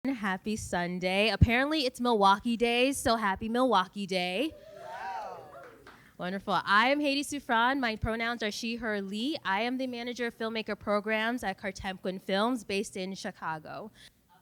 Happy Sunday. Apparently it's Milwaukee Day, so happy Milwaukee Day. Wonderful. I am Haiti Soufran. My pronouns are she, her, Lee. I am the manager of filmmaker programs at Cartemquin Films based in Chicago.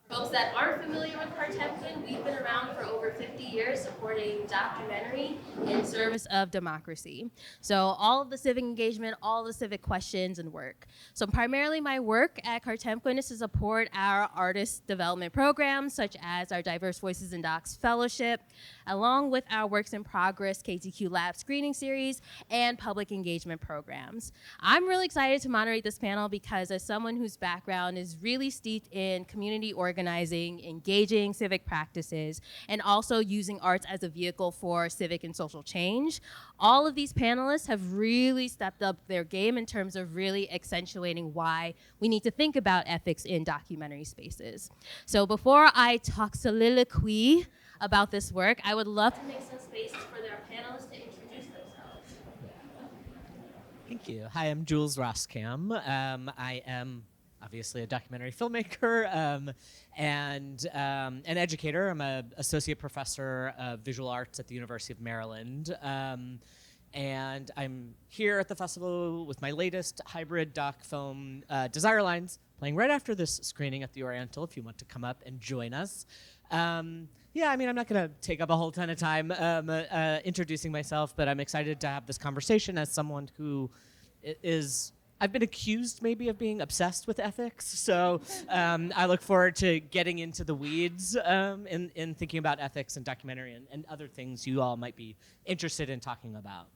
Folks that aren't familiar with Cartemquin, we've been around for over 50 years supporting documentary in service of democracy. So all of the civic engagement, all the civic questions and work. So primarily my work at Cartemquin is to support our artist development programs, such as our Diverse Voices in Docs Fellowship, along with our Works in Progress KTQ Lab screening series and public engagement programs. I'm really excited to moderate this panel because as someone whose background is really steeped in community organizing, engaging civic practices, and also using arts as a vehicle for civic and social change, all of these panelists have really stepped up their game in terms of really accentuating why we need to think about ethics in documentary spaces. So before I talk soliloquy about this work, I would love to make some space for their panelists to introduce themselves. Thank you. Hi, I'm Jules Roskam. I am obviously a documentary filmmaker and an educator. I'm an associate professor of visual arts at the University of Maryland. And I'm here at the festival with my latest hybrid doc film, Desire Lines, playing right after this screening at the Oriental, if you want to come up and join us. Yeah, I mean, I'm not going to take up a whole ton of time introducing myself, but I'm excited to have this conversation as someone who is, I've been accused maybe of being obsessed with ethics, so I look forward to getting into the weeds in thinking about ethics and documentary and other things you all might be interested in talking about.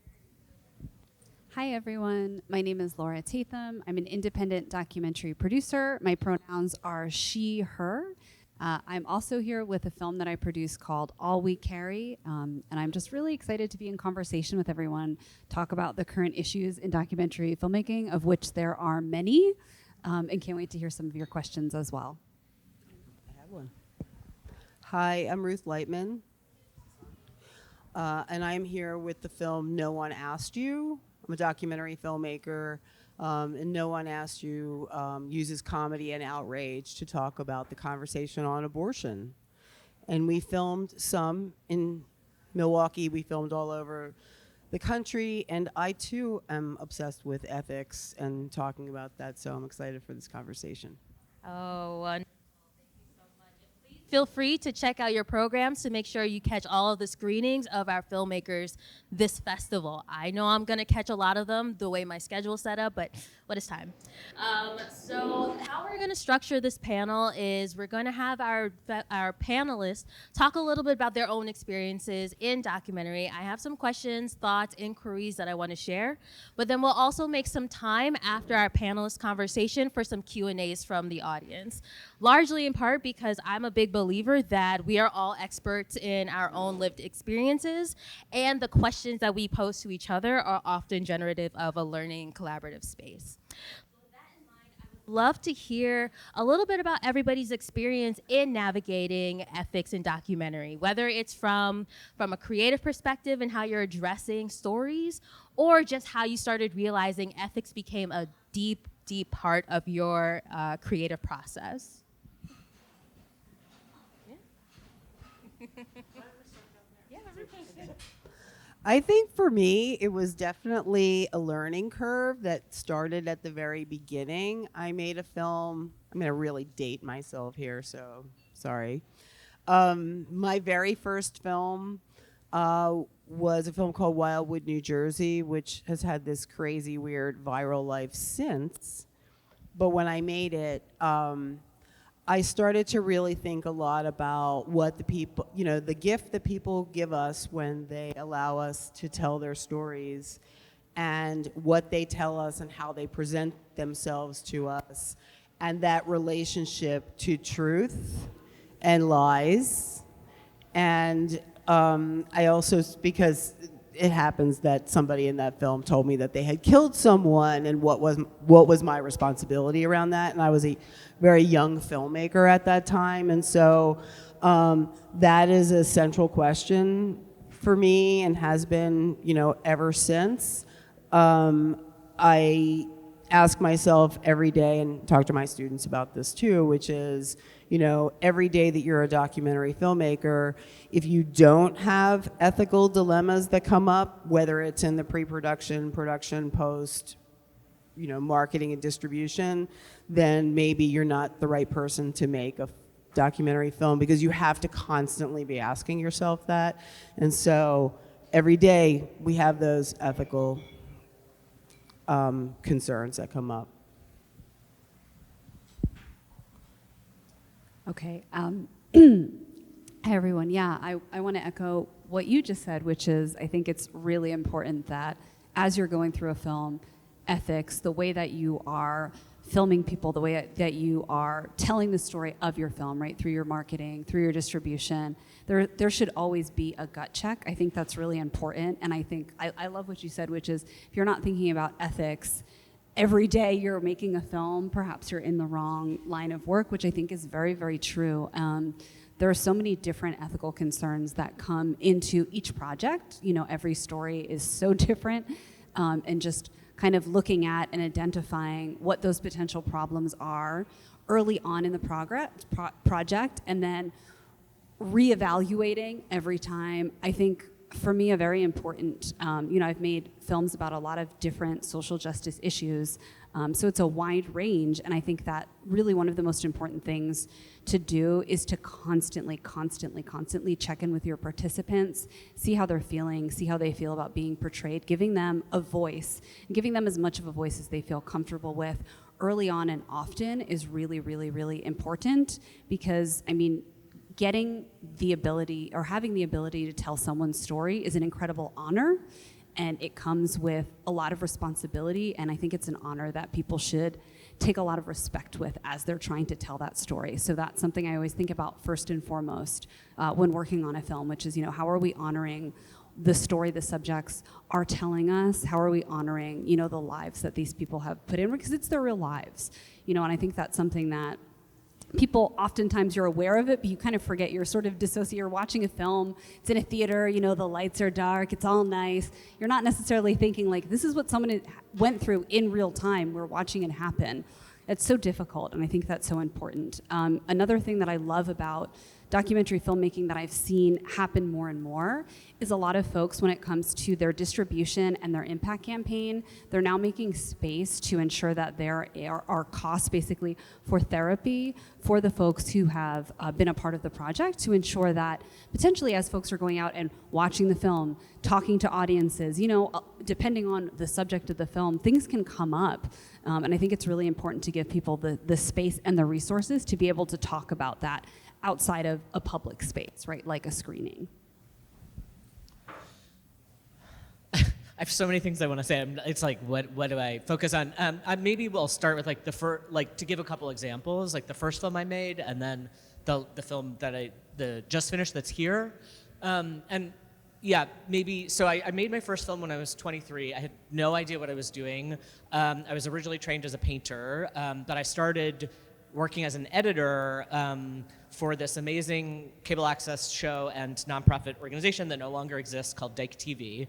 Hi, everyone. My name is Laura Tatham. I'm an independent documentary producer. My pronouns are she, her. I'm also here with a film that I produced called All We Carry, and I'm just really excited to be in conversation with everyone, talk about the current issues in documentary filmmaking, of which there are many, and can't wait to hear some of your questions as well. I have one. Hi, I'm Ruth Lightman, and I'm here with the film No One Asked You. I'm a documentary filmmaker. And No One Asked You uses comedy and outrage to talk about the conversation on abortion. And we filmed some in Milwaukee. We filmed all over the country. And I, too, am obsessed with ethics and talking about that. So I'm excited for this conversation. Oh, wonderful. Feel free to check out your programs to make sure you catch all of the screenings of our filmmakers this festival. I know I'm going to catch a lot of them the way my schedule is set up, but what is time? So how we're going to structure this panel is we're going to have our panelists talk a little bit about their own experiences in documentary. I have some questions, thoughts, inquiries that I want to share, but then we'll also make some time after our panelist conversation for some Q&As from the audience. Largely in part because I'm a big believer that we are all experts in our own lived experiences, and the questions that we pose to each other are often generative of a learning collaborative space. With that in mind, I would love to hear a little bit about everybody's experience in navigating ethics in documentary, whether it's from a creative perspective and how you're addressing stories, or just how you started realizing ethics became a deep part of your creative process. I think for me, it was definitely a learning curve that started at the very beginning. I made a film. I'm going to really date myself here, so sorry. My very first film was a film called Wildwood, New Jersey, which has had this crazy, weird viral life since. But when I made it, I started to really think a lot about what the people, the gift that people give us when they allow us to tell their stories, and what they tell us and how they present themselves to us, and that relationship to truth and lies. And I also, because it happens that somebody in that film told me that they had killed someone, and what was my responsibility around that, and I was a very young filmmaker at that time, and so that is a central question for me and has been, ever since. I ask myself every day, and talk to my students about this too, which is, every day that you're a documentary filmmaker, if you don't have ethical dilemmas that come up, whether it's in the pre-production, production, post, marketing and distribution, then maybe you're not the right person to make a documentary film, because you have to constantly be asking yourself that. And so every day we have those ethical concerns that come up. Okay. Hi, everyone. Yeah, I want to echo what you just said, which is I think it's really important that as you're going through a film, ethics, the way that you are filming people, the way that you are telling the story of your film, right, through your marketing, through your distribution, there should always be a gut check. I think that's really important. And I think, I love what you said, which is if you're not thinking about ethics, every day you're making a film, perhaps you're in the wrong line of work, which I think is very, very true. There are so many different ethical concerns that come into each project. Every story is so different, and just kind of looking at and identifying what those potential problems are early on in the project, and then reevaluating every time. I think for me, a very important, I've made films about a lot of different social justice issues, so it's a wide range, and I think that really one of the most important things to do is to constantly check in with your participants, see how they're feeling, see how they feel about being portrayed, giving them a voice, and giving them as much of a voice as they feel comfortable with early on and often is really, really, really important, because, getting the ability or having the ability to tell someone's story is an incredible honor, and it comes with a lot of responsibility, and I think it's an honor that people should take a lot of respect with as they're trying to tell that story. So that's something I always think about first and foremost when working on a film, which is, how are we honoring the story the subjects are telling us? How are we honoring, the lives that these people have put in? Because it's their real lives, and I think that's something that people, oftentimes you're aware of it, but you kind of forget. You're sort of dissociated. You're watching a film, it's in a theater, the lights are dark, it's all nice. You're not necessarily thinking like, this is what someone went through in real time. We're watching it happen. It's so difficult, and I think that's so important. Another thing that I love about documentary filmmaking that I've seen happen more and more is a lot of folks, when it comes to their distribution and their impact campaign, they're now making space to ensure that there are costs basically for therapy for the folks who have been a part of the project, to ensure that potentially as folks are going out and watching the film, talking to audiences, depending on the subject of the film, things can come up. And I think it's really important to give people the space and the resources to be able to talk about that outside of a public space, right, like a screening. I have so many things I want to say. It's like, what do I focus on? Maybe we'll start with to give a couple examples, like the first film I made, and then the film that I just finished that's here. And yeah, maybe, so I made my first film when I was 23. I had no idea what I was doing. I was originally trained as a painter, but I started working as an editor for this amazing cable access show and nonprofit organization that no longer exists called Dyke TV.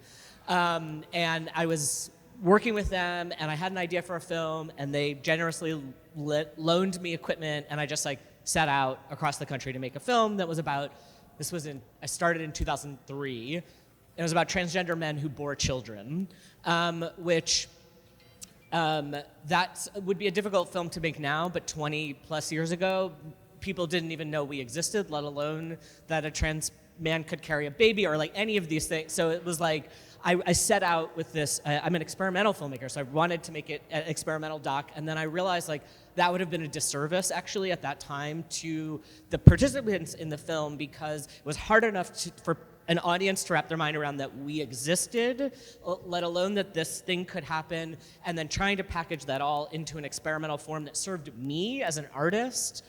And I was working with them, and I had an idea for a film, and they generously loaned me equipment, and I just set out across the country to make a film that was about, I started in 2003. It was about transgender men who bore children, which that would be a difficult film to make now, but 20 plus years ago, people didn't even know we existed, let alone that a trans man could carry a baby or any of these things. So it was I set out with this, I'm an experimental filmmaker, so I wanted to make it an experimental doc, and then I realized that would have been a disservice actually at that time to the participants in the film, because it was hard enough for an audience to wrap their mind around that we existed, let alone that this thing could happen, and then trying to package that all into an experimental form that served me as an artist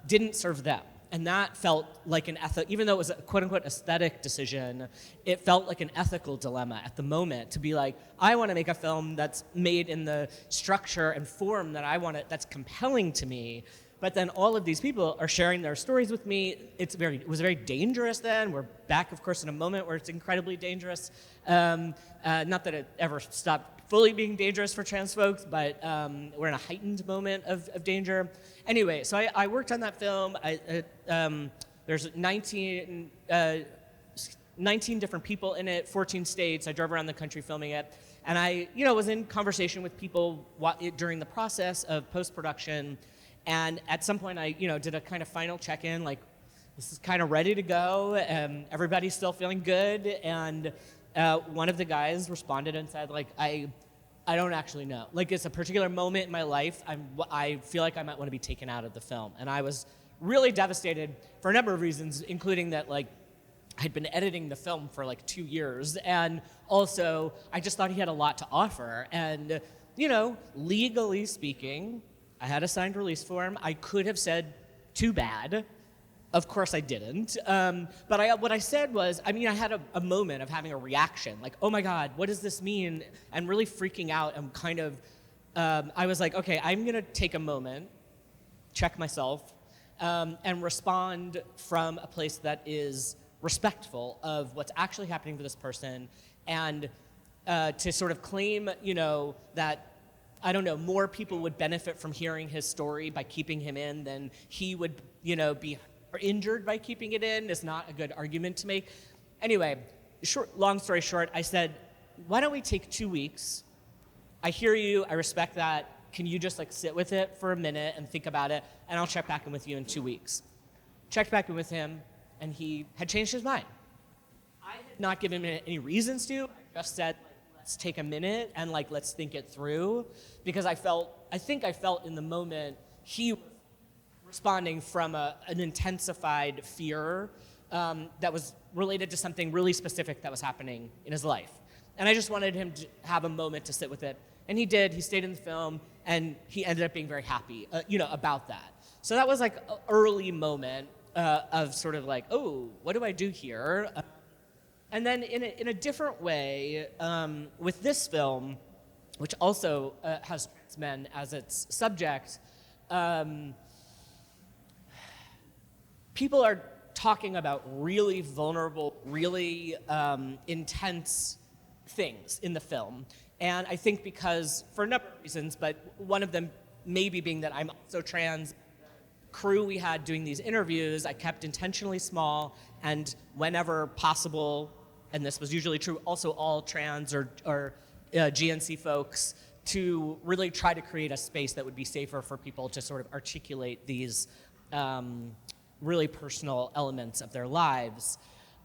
didn't serve them. And that felt like even though it was a quote unquote aesthetic decision, it felt like an ethical dilemma at the moment to be I want to make a film that's made in the structure and form that I want that's compelling to me. But then all of these people are sharing their stories with me. It was very dangerous then. We're back, of course, in a moment where it's incredibly dangerous. Not that it ever stopped fully being dangerous for trans folks, but we're in a heightened moment of danger. Anyway, so I worked on that film. There's 19 different people in it, 14 states. I drove around the country filming it. And I, was in conversation with people during the process of post-production. And at some point I, did a kind of final check-in, like, this is kind of ready to go. Everybody's still feeling good. And one of the guys responded and said, like, I don't actually know. Like, it's a particular moment in my life. I feel like I might want to be taken out of the film. And I was really devastated for a number of reasons, including that, like, I'd been editing the film for like 2 years, and also I just thought he had a lot to offer. And, legally speaking, I had a signed release form. I could have said, too bad. Of course I didn't. But what I said was, I had a moment of having a reaction, like, oh my God, what does this mean? And really freaking out and kind of, I was like, okay, I'm gonna take a moment, check myself, and respond from a place that is respectful of what's actually happening to this person, and to sort of claim, that, I don't know, more people would benefit from hearing his story by keeping him in than he would, be injured by keeping it in is not a good argument to make. Anyway, long story short, I said, why don't we take 2 weeks? I hear you, I respect that. Can you just like sit with it for a minute and think about it, and I'll check back in with you in 2 weeks. Checked back in with him, and he had changed his mind. I had not given him any reasons to. I just said, let's take a minute and like let's think it through, because I think I felt in the moment he was responding from an intensified fear that was related to something really specific that was happening in his life. And I just wanted him to have a moment to sit with it. And he did. He stayed in the film, and he ended up being very happy, about that. So that was like an early moment of sort of like, oh, what do I do here? And then in a different way, with this film, which also has trans men as its subject, people are talking about really vulnerable, really intense things in the film. And I think because, for a number of reasons, but one of them maybe being that I'm also trans, crew we had doing these interviews, I kept intentionally small, and whenever possible, and this was usually true, also all trans or GNC folks, to really try to create a space that would be safer for people to sort of articulate these really personal elements of their lives.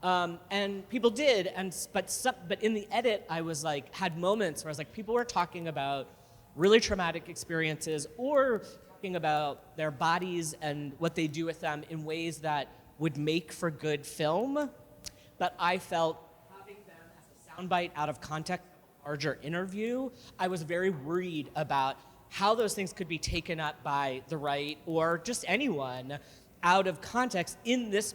And people did, but in the edit, I was like, had moments where I was like, people were talking about really traumatic experiences or talking about their bodies and what they do with them in ways that would make for good film. But I felt having them as a soundbite out of context, a larger interview, I was very worried about how those things could be taken up by the right or just anyone out of context in this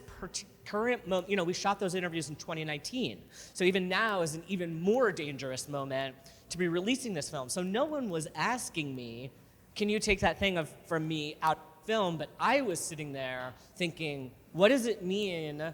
current moment. We shot those interviews in 2019. So even now is an even more dangerous moment to be releasing this film. So no one was asking me, can you take that thing from me out of film? But I was sitting there thinking, what does it mean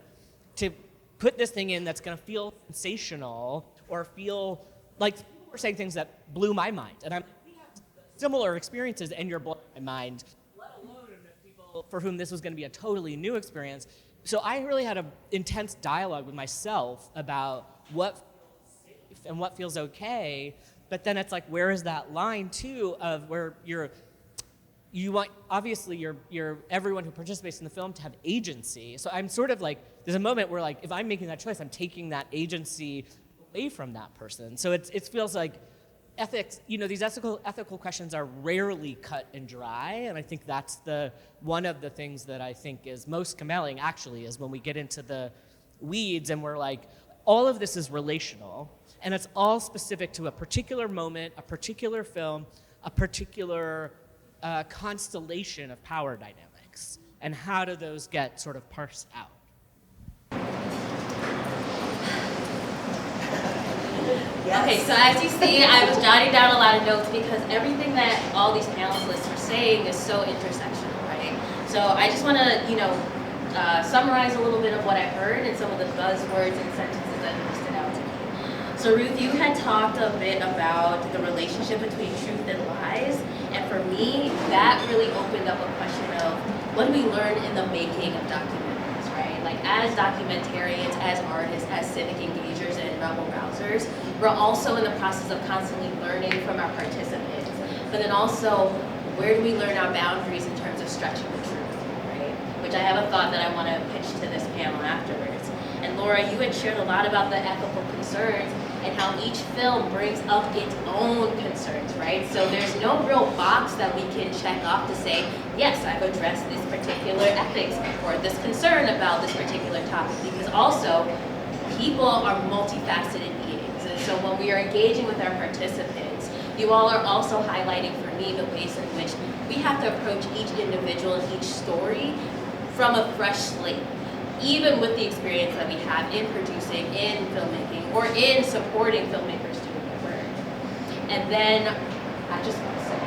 to put this thing in that's gonna feel sensational or feel like people were saying things that blew my mind. And we have similar experiences and you're blowing my mind, let alone people for whom this was gonna be a totally new experience. So I really had an intense dialogue with myself about what feels safe and what feels okay, but then it's like, where is that line too of where you want, obviously you're everyone who participates in the film to have agency. So I'm sort of like, there's a moment where like, if I'm making that choice, I'm taking that agency away from that person. So it feels like ethics, these ethical questions are rarely cut and dry, and I think that's one of the things that I think is most compelling, actually, is when we get into the weeds and we're like, all of this is relational, and it's all specific to a particular moment, a particular film, a particular constellation of power dynamics, and how do those get sort of parsed out? Yes. Okay, so as you see, I was jotting down a lot of notes because everything that all these panelists are saying is so intersectional, right? So I just want to, summarize a little bit of what I heard and some of the buzzwords and sentences that stood out to me. So So Ruth, you had talked a bit about the relationship between truth and lies, and for me, that really opened up a question of what do we learn in the making of documentaries, right? Like as documentarians, as artists, as civic engagers and rebel rousers, we're also in the process of constantly learning from our participants, but then also where do we learn our boundaries in terms of stretching the truth, right? Which I have a thought that I want to pitch to this panel afterwards. And Laura, you had shared a lot about the ethical concerns and how each film brings up its own concerns, right? So there's no real box that we can check off to say, yes, I've addressed this particular ethics or this concern about this particular topic, because also people are multifaceted beings. And so when we are engaging with our participants, you all are also highlighting for me the ways in which we have to approach each individual and each story from a fresh slate, even with the experience that we have in producing, in filmmaking, or in supporting filmmakers doing their work. And then I just want to say,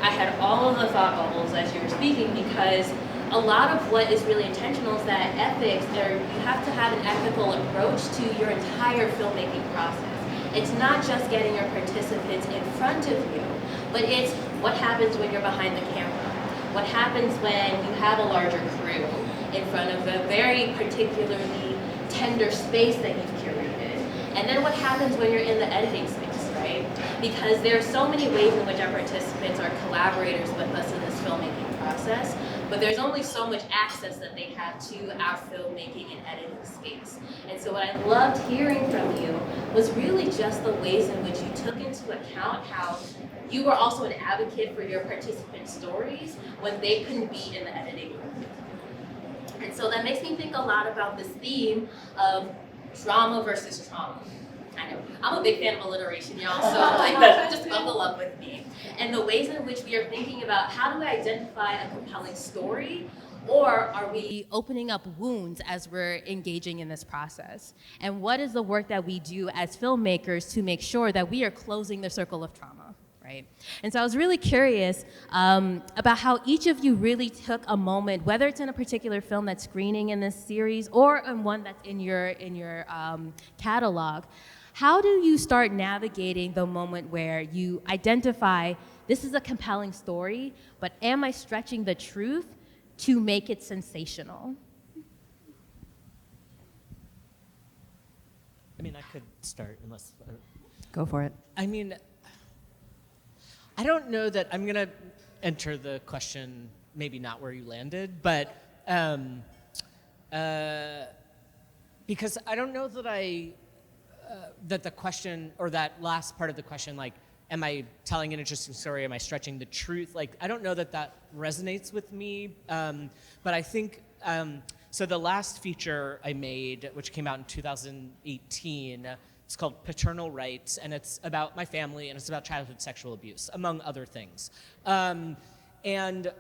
I had all of the thought bubbles as you were speaking, because a lot of what is really intentional is that ethics, you have to have an ethical approach to your entire filmmaking process. It's not just getting your participants in front of you, but it's what happens when you're behind the camera. What happens when you have a larger crew in front of a very particularly tender space that you've curated. And then what happens when you're in the editing space, right? Because there are so many ways in which our participants are collaborators with us in this filmmaking process, but there's only so much access that they have to our filmmaking and editing space. And so what I loved hearing from you was really just the ways in which you took into account how you were also an advocate for your participant stories when they couldn't be in the editing room. And so that makes me think a lot about this theme of drama versus trauma. I know, I'm a big fan of alliteration, y'all, so like, just buckle up with me. And the ways in which we are thinking about how do we identify a compelling story, or are we opening up wounds as we're engaging in this process? And what is the work that we do as filmmakers to make sure that we are closing the circle of trauma? Right? And so I was really curious about how each of you really took a moment, whether it's in a particular film that's screening in this series or in one that's in your catalog. How do you start navigating the moment where you identify this is a compelling story, but am I stretching the truth to make it sensational? I mean, I could start unless. Go for it. I mean, I don't know that I'm gonna enter the question maybe not where you landed, but because I don't know that that the question or that last part of the question, like, am I telling an interesting story? Am I stretching the truth? Like, I don't know that that resonates with me, but I think, so the last feature I made, which came out in 2018, it's called Paternal Rights, and it's about my family, and it's about childhood sexual abuse, among other things. And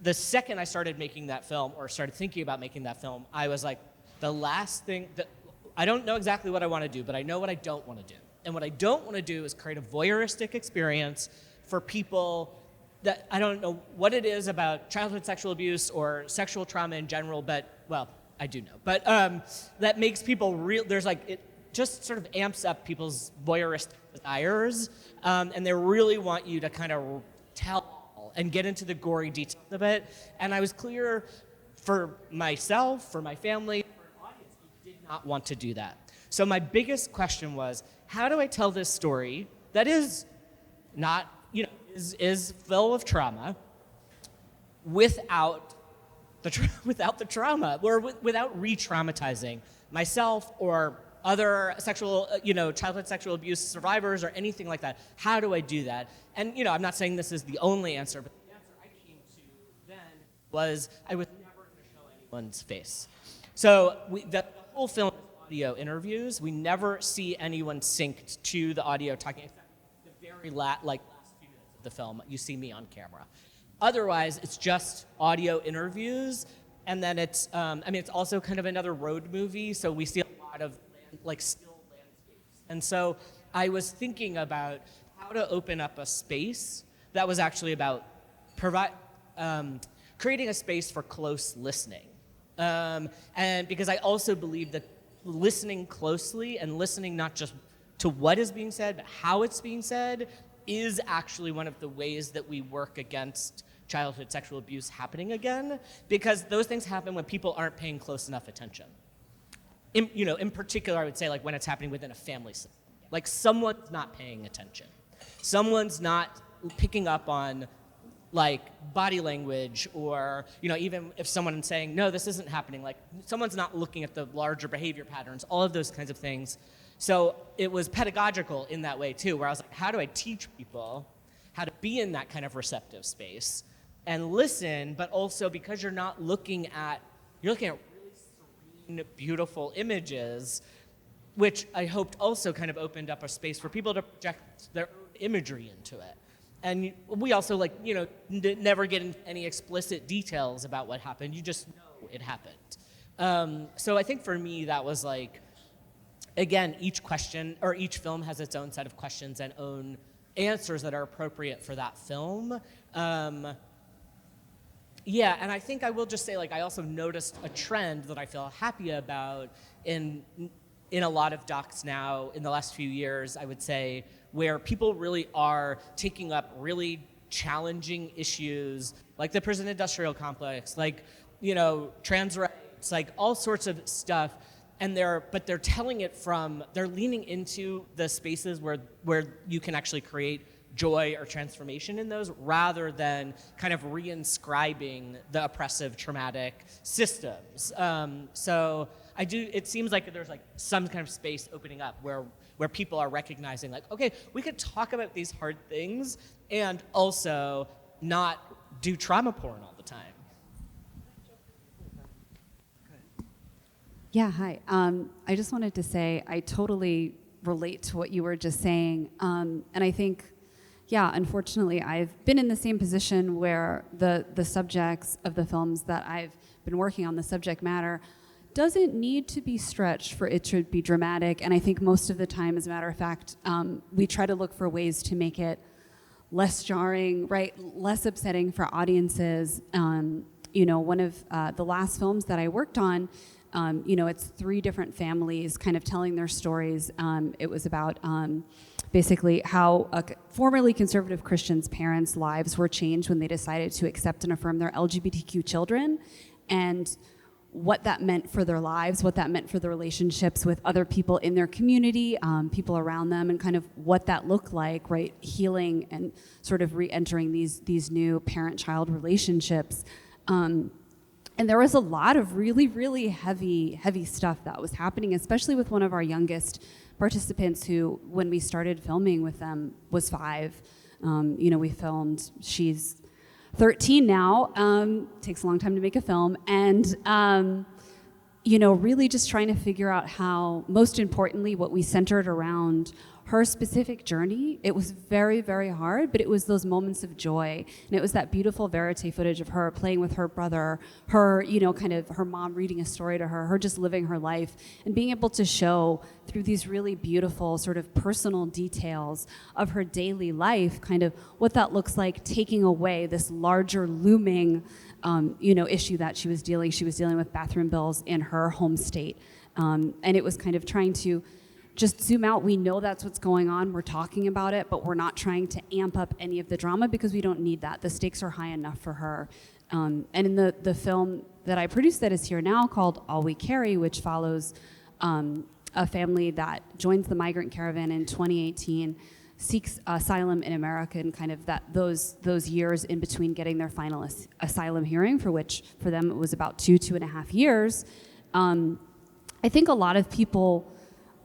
the second I started making that film, or started thinking about making that film, I was like, the last thing, that I don't know exactly what I want to do, but I know what I don't want to do. And what I don't want to do is create a voyeuristic experience for people that I don't know what it is about childhood sexual abuse or sexual trauma in general, but, well, I do know. But that makes people real, there's like, it just sort of amps up people's voyeuristic desires, and they really want you to kind of tell and get into the gory details of it. And I was clear for myself, for my family, for an audience who did not want to do that. So my biggest question was, how do I tell this story that is not, is full of trauma without the trauma, or without re-traumatizing myself or other sexual, childhood sexual abuse survivors or anything like that? How do I do that? And, I'm not saying this is the only answer, but the answer I came to then was I was never going to show anyone's face. So the whole film is audio interviews. We never see anyone synced to the audio talking, except the very last few minutes of the film, you see me on camera. Otherwise, it's just audio interviews, and then it's also kind of another road movie, so we see a lot of still landscapes. And so I was thinking about how to open up a space that was actually about creating a space for close listening. And because I also believe that listening closely and listening not just to what is being said, but how it's being said is actually one of the ways that we work against childhood sexual abuse happening again, because those things happen when people aren't paying close enough attention. In particular, I would say like when it's happening within a family system. Like someone's not paying attention. Someone's not picking up on like body language, or even if someone's saying, no, this isn't happening, like someone's not looking at the larger behavior patterns, all of those kinds of things. So it was pedagogical in that way too, where I was like, how do I teach people how to be in that kind of receptive space and listen, but also because you're looking at really serene, beautiful images, which I hoped also kind of opened up a space for people to project their own imagery into it. And we also never get into any explicit details about what happened. You just know it happened. So I think for me that was like, again, each question or each film has its own set of questions and own answers that are appropriate for that film. Yeah, and I think I will just say, like, I also noticed a trend that I feel happy about in a lot of docs now in the last few years, I would say, where people really are taking up really challenging issues, like the prison industrial complex, like, trans rights, like all sorts of stuff, and they're telling it they're leaning into the spaces where you can actually create joy or transformation in those, rather than kind of reinscribing the oppressive, traumatic systems. So it seems like there's like some kind of space opening up where people are recognizing like, okay, we could talk about these hard things and also not do trauma porn all the time. Yeah, hi. I just wanted to say I totally relate to what you were just saying. And I think, yeah, unfortunately, I've been in the same position where the subjects of the films that I've been working on, the subject matter, doesn't need to be stretched for it to be dramatic. And I think most of the time, as a matter of fact, we try to look for ways to make it less jarring, right, less upsetting for audiences. One of the last films that I worked on, it's 3 different families kind of telling their stories. It was about basically how formerly conservative Christians' parents' lives were changed when they decided to accept and affirm their LGBTQ children, and what that meant for their lives, what that meant for the relationships with other people in their community, people around them, and kind of what that looked like, right? Healing and sort of re-entering these new parent-child relationships. And there was a lot of really, really heavy stuff that was happening, especially with one of our youngest participants who, when we started filming with them, was 5. We filmed, she's 13 now, takes a long time to make a film, and really just trying to figure out how, most importantly, what we centered around her specific journey. It was very, very hard, but it was those moments of joy. And it was that beautiful verite footage of her playing with her brother, her, kind of her mom reading a story to her just living her life, and being able to show through these really beautiful sort of personal details of her daily life, kind of what that looks like, taking away this larger looming, issue that she was dealing with bathroom bills in her home state. And it was kind of trying to just zoom out. We know that's what's going on. We're talking about it, but we're not trying to amp up any of the drama because we don't need that. The stakes are high enough for her. And in the film that I produced that is here now called All We Carry, which follows a family that joins the migrant caravan in 2018, seeks asylum in America, and kind of those years in between getting their final asylum hearing, for which for them it was about 2.5 years. I think a lot of people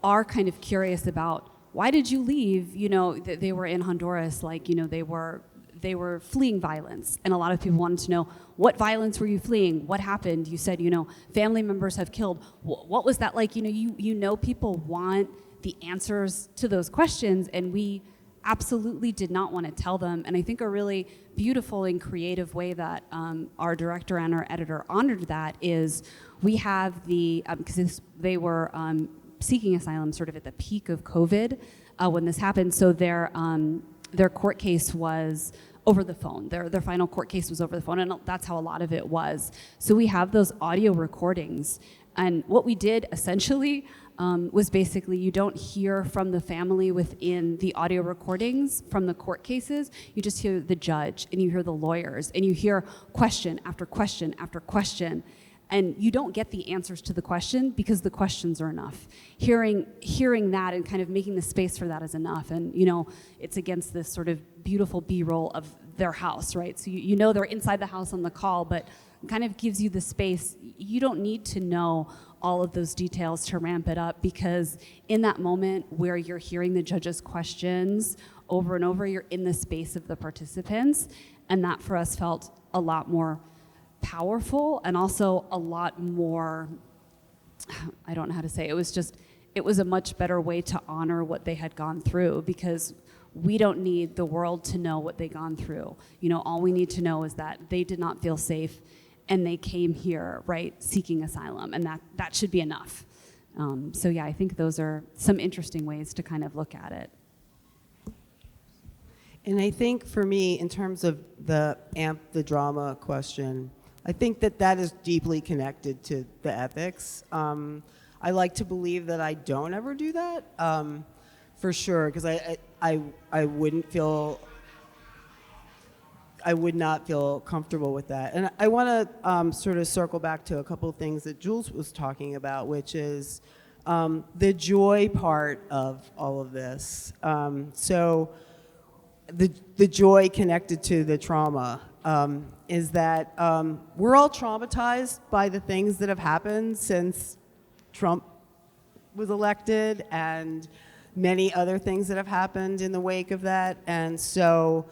are kind of curious about, why did you leave? They were in Honduras, they were fleeing violence, and a lot of people wanted to know, what violence were you fleeing? What happened? You said, family members have killed. What was that like? People want the answers to those questions, and we absolutely did not want to tell them. And I think a really beautiful and creative way that our director and our editor honored that is, we have because they were seeking asylum sort of at the peak of COVID when this happened. So their court case was over the phone. Their final court case was over the phone, and that's how a lot of it was. So we have those audio recordings. And what we did essentially was basically you don't hear from the family within the audio recordings from the court cases. You just hear the judge and you hear the lawyers and you hear question after question after question. And you don't get the answers to the question because the questions are enough. Hearing that and kind of making the space for that is enough. And it's against this sort of beautiful B-roll of their house, right? So you know they're inside the house on the call, but it kind of gives you the space. You don't need to know all of those details to ramp it up, because in that moment where you're hearing the judge's questions over and over, you're in the space of the participants. And that for us felt a lot more powerful and also a lot more, I don't know how to say, it was a much better way to honor what they had gone through, because we don't need the world to know what they've gone through. All we need to know is that they did not feel safe and they came here, right, seeking asylum, and that should be enough. So yeah, I think those are some interesting ways to kind of look at it. And I think for me, in terms of the drama question, I think that is deeply connected to the ethics. I like to believe that I don't ever do that, for sure, because I would not feel comfortable with that. And I want to sort of circle back to a couple of things that Jules was talking about, which is the joy part of all of this. So the joy connected to the trauma is that we're all traumatized by the things that have happened since Trump was elected and many other things that have happened in the wake of that. And so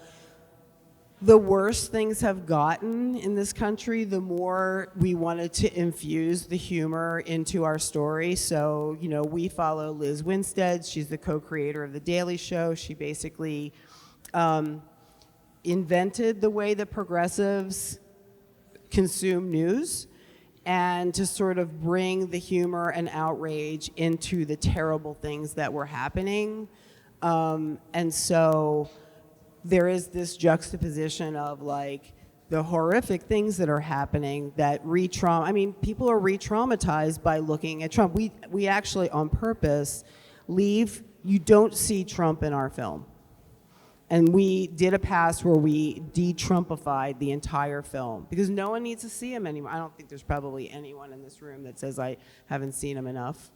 the worse things have gotten in this country, the more we wanted to infuse the humor into our story. So, we follow Liz Winstead. She's the co-creator of The Daily Show. She basically invented the way that progressives consume news, and to sort of bring the humor and outrage into the terrible things that were happening. And so there is this juxtaposition of like the horrific things that are happening that people are re-traumatized by looking at Trump. We actually on purpose you don't see Trump in our film. And we did a pass where we de-Trumpified the entire film because no one needs to see him anymore. I don't think there's probably anyone in this room that says I haven't seen him enough.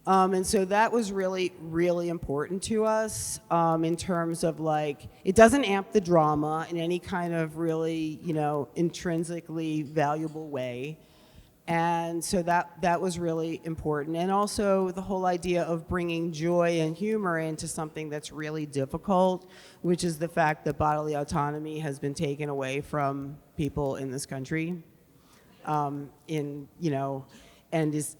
And so that was really, really important to us in terms of like, it doesn't amp the drama in any kind of really, intrinsically valuable way. And so that was really important. And also the whole idea of bringing joy and humor into something that's really difficult, which is the fact that bodily autonomy has been taken away from people in this country, and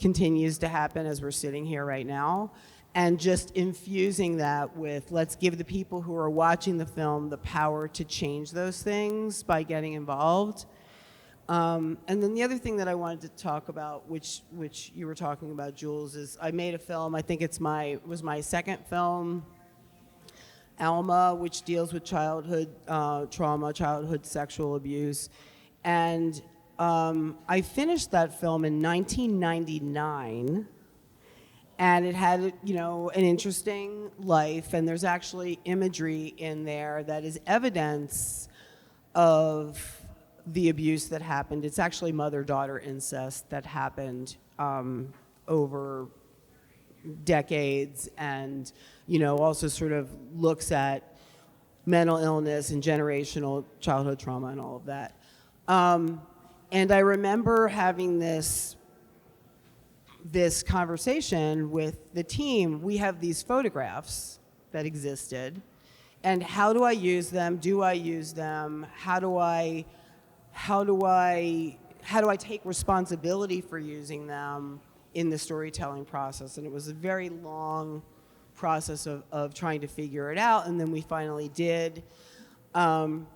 continues to happen as we're sitting here right now. And just infusing that with, let's give the people who are watching the film the power to change those things by getting involved. And then the other thing that I wanted to talk about, which you were talking about, Jules, is I made a film. I think it was my second film, Alma, which deals with childhood trauma, childhood sexual abuse. And I finished that film in 1999, and it had, an interesting life, and there's actually imagery in there that is evidence of the abuse that happened. It's actually mother-daughter incest that happened over decades, and also sort of looks at mental illness and generational childhood trauma and all of that. And I remember having this conversation with the team. We have these photographs that existed, and how do I use them? Do I use them? How do I take responsibility for using them in the storytelling process? And it was a very long process of trying to figure it out, and then we finally did. And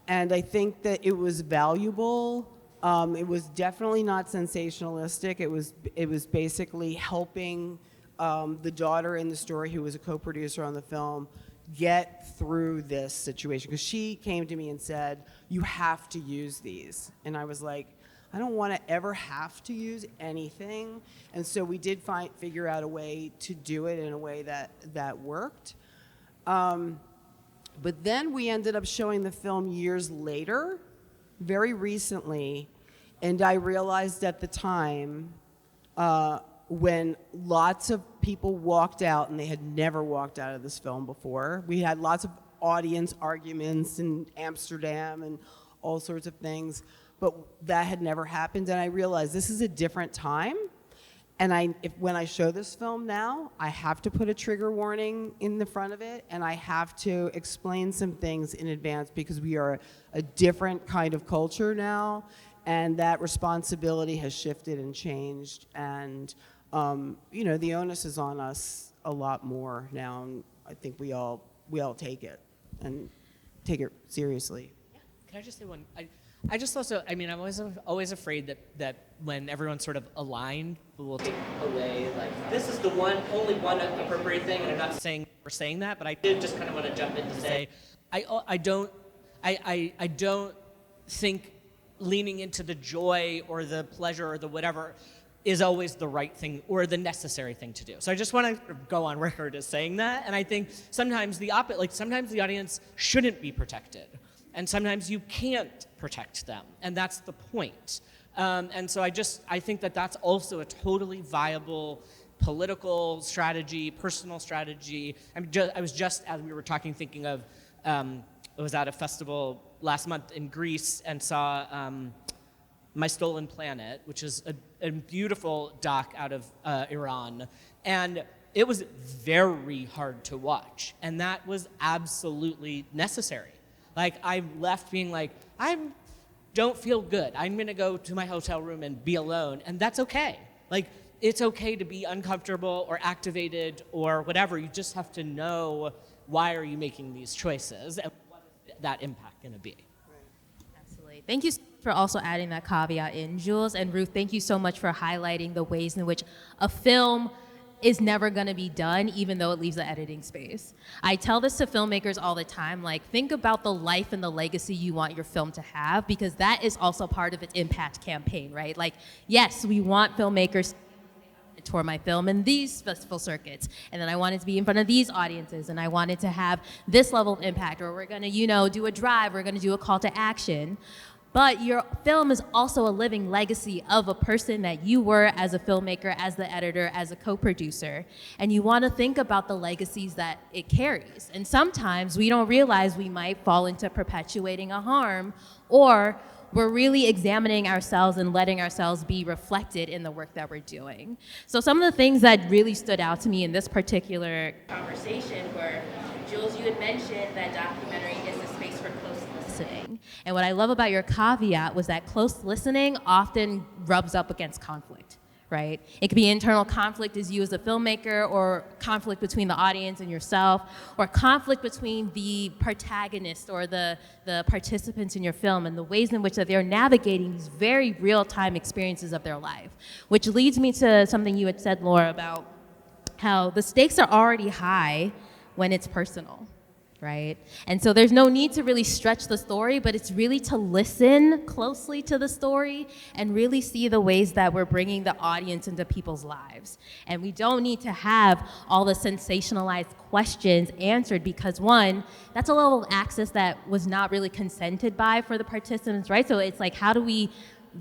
I think that it was valuable. It was definitely not sensationalistic. It was basically helping the daughter in the story, who was a co-producer on the film, get through this situation. Because she came to me and said, you have to use these. And I was like, I don't want to ever have to use anything. And so we did figure out a way to do it in a way that worked. But then we ended up showing the film years later, very recently, and I realized at the time, when lots of people walked out, and they had never walked out of this film before. We had lots of audience arguments in Amsterdam and all sorts of things, but that had never happened, and I realized this is a different time. And when I show this film now, I have to put a trigger warning in the front of it, and I have to explain some things in advance because we are a different kind of culture now, and that responsibility has shifted and changed. And the onus is on us a lot more now, and I think we all take it and take it seriously. Can I just say one? I just also, I'm always afraid that when everyone's sort of aligned, we'll take away, like, this is the only one appropriate thing, and I'm not saying we're saying that, but I did just kind of want to jump in to say, I don't think leaning into the joy or the pleasure or the whatever is always the right thing or the necessary thing to do. So I just want to go on record as saying that, and I think sometimes sometimes the audience shouldn't be protected. And sometimes you can't protect them, and that's the point. And so I think that that's also a totally viable political strategy, personal strategy. I was just, as we were talking, thinking of, I was at a festival last month in Greece and saw My Stolen Planet, which is a beautiful doc out of Iran. And it was very hard to watch, and that was absolutely necessary. Like, I left being like, I don't feel good. I'm gonna go to my hotel room and be alone, and that's okay. Like, it's okay to be uncomfortable or activated or whatever. You just have to know, why are you making these choices, and what is that impact gonna be? Absolutely. Thank you for also adding that caveat in, Jules. And Ruth, thank you so much for highlighting the ways in which a film is never gonna be done, even though it leaves the editing space. I tell this to filmmakers all the time, like, think about the life and the legacy you want your film to have, because that is also part of its impact campaign, right? Like, yes, we want filmmakers to tour my film in these festival circuits, and then I want it to be in front of these audiences, and I want it to have this level of impact, or we're gonna, do a drive, we're gonna do a call to action. But your film is also a living legacy of a person that you were as a filmmaker, as the editor, as a co-producer. And you want to think about the legacies that it carries. And sometimes we don't realize we might fall into perpetuating a harm, or we're really examining ourselves and letting ourselves be reflected in the work that we're doing. So some of the things that really stood out to me in this particular conversation were, Jules, you had mentioned that documentary is a space for close listening. And what I love about your caveat was that close listening often rubs up against conflict, right? It could be internal conflict as you as a filmmaker, or conflict between the audience and yourself, or conflict between the protagonist or the participants in your film, and the ways in which that they're navigating these very real-time experiences of their life. Which leads me to something you had said, Laura, about how the stakes are already high when it's personal, right? And so there's no need to really stretch the story, but it's really to listen closely to the story and really see the ways that we're bringing the audience into people's lives. And we don't need to have all the sensationalized questions answered, because one, that's a level of access that was not really consented by for the participants, right? So it's like, how do we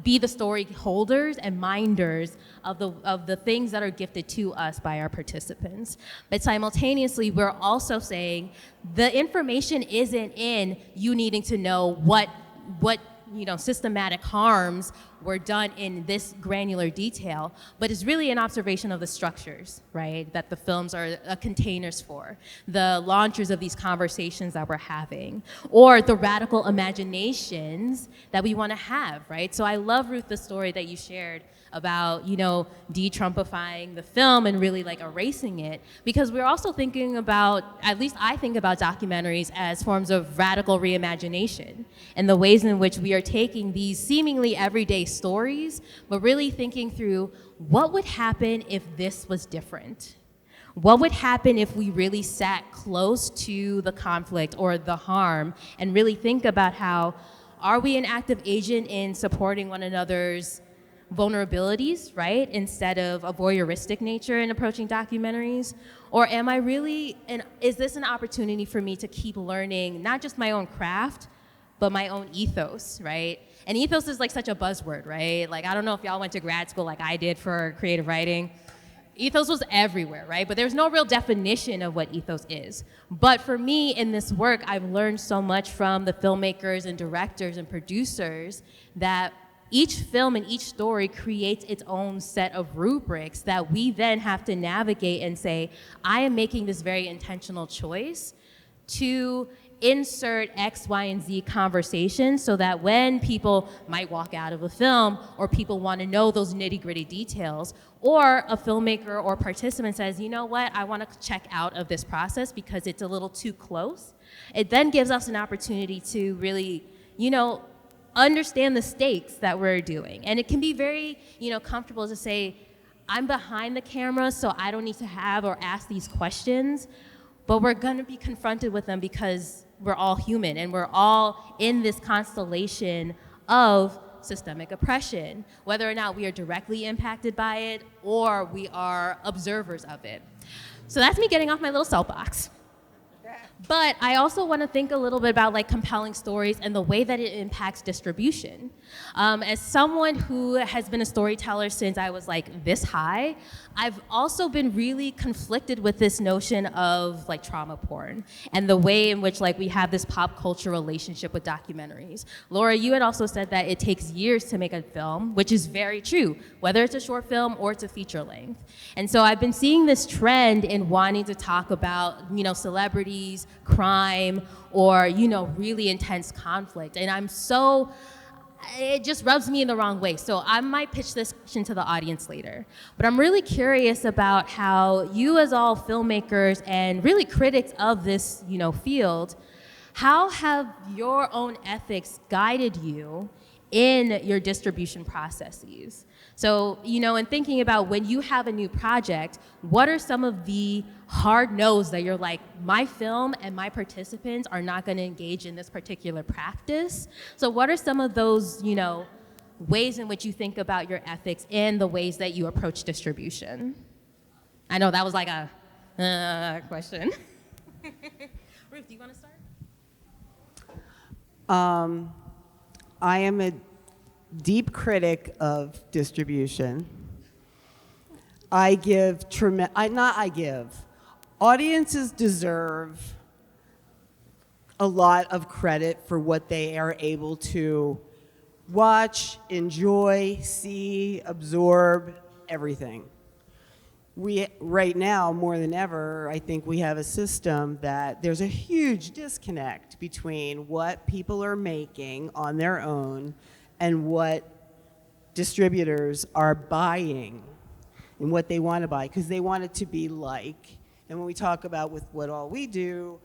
be the story holders and minders of the things that are gifted to us by our participants. But simultaneously, we're also saying the information isn't in you needing to know what systematic harms were done in this granular detail, but it's really an observation of the structures, right, that the films are containers for, the launchers of these conversations that we're having, or the radical imaginations that we want to have, right? So I love, Ruth, the story that you shared about, de-Trumpifying the film and really like erasing it, because we're also thinking about, at least I think about documentaries as forms of radical reimagination, and the ways in which we are taking these seemingly everyday stories, but really thinking through what would happen if this was different, What would happen if we really sat close to the conflict or the harm and really think about how, are we an active agent in supporting one another's vulnerabilities, right? Instead of a voyeuristic nature in approaching documentaries? Or am I really, and is this an opportunity for me to keep learning not just my own craft, but my own ethos, right? And ethos is like such a buzzword, right? Like, I don't know if y'all went to grad school like I did for creative writing. Ethos was everywhere, right? But there's no real definition of what ethos is. But for me, in this work, I've learned so much from the filmmakers and directors and producers that each film and each story creates its own set of rubrics that we then have to navigate and say, I am making this very intentional choice to insert X, Y, and Z conversations so that when people might walk out of a film or people want to know those nitty-gritty details, or a filmmaker or participant says, you know what, I want to check out of this process because it's a little too close, it then gives us an opportunity to really, understand the stakes that we're doing. And it can be very, comfortable to say, I'm behind the camera, so I don't need to have or ask these questions, but we're gonna be confronted with them because we're all human and we're all in this constellation of systemic oppression, whether or not we are directly impacted by it or we are observers of it. So that's me getting off my little soapbox. But I also want to think a little bit about like compelling stories and the way that it impacts distribution. As someone who has been a storyteller since I was like this high, I've also been really conflicted with this notion of like trauma porn and the way in which like we have this pop culture relationship with documentaries. Laura, you had also said that it takes years to make a film, which is very true, whether it's a short film or it's a feature length. And so I've been seeing this trend in wanting to talk about, celebrities, crime, or, really intense conflict. And it just rubs me in the wrong way. So I might pitch this question to the audience later. But I'm really curious about how you as all filmmakers and really critics of this, field, how have your own ethics guided you in your distribution processes? So, in thinking about when you have a new project, what are some of the hard no's that you're like, my film and my participants are not going to engage in this particular practice? So what are some of those, ways in which you think about your ethics and the ways that you approach distribution? I know that was like a question. Ruth, do you want to start? I am a deep critic of distribution. Audiences deserve a lot of credit for what they are able to watch, enjoy, see, absorb, everything. Right now, more than ever, I think we have a system that there's a huge disconnect between what people are making on their own and what distributors are buying and what they want to buy, because they want it to be like. And when we talk about with what all we do,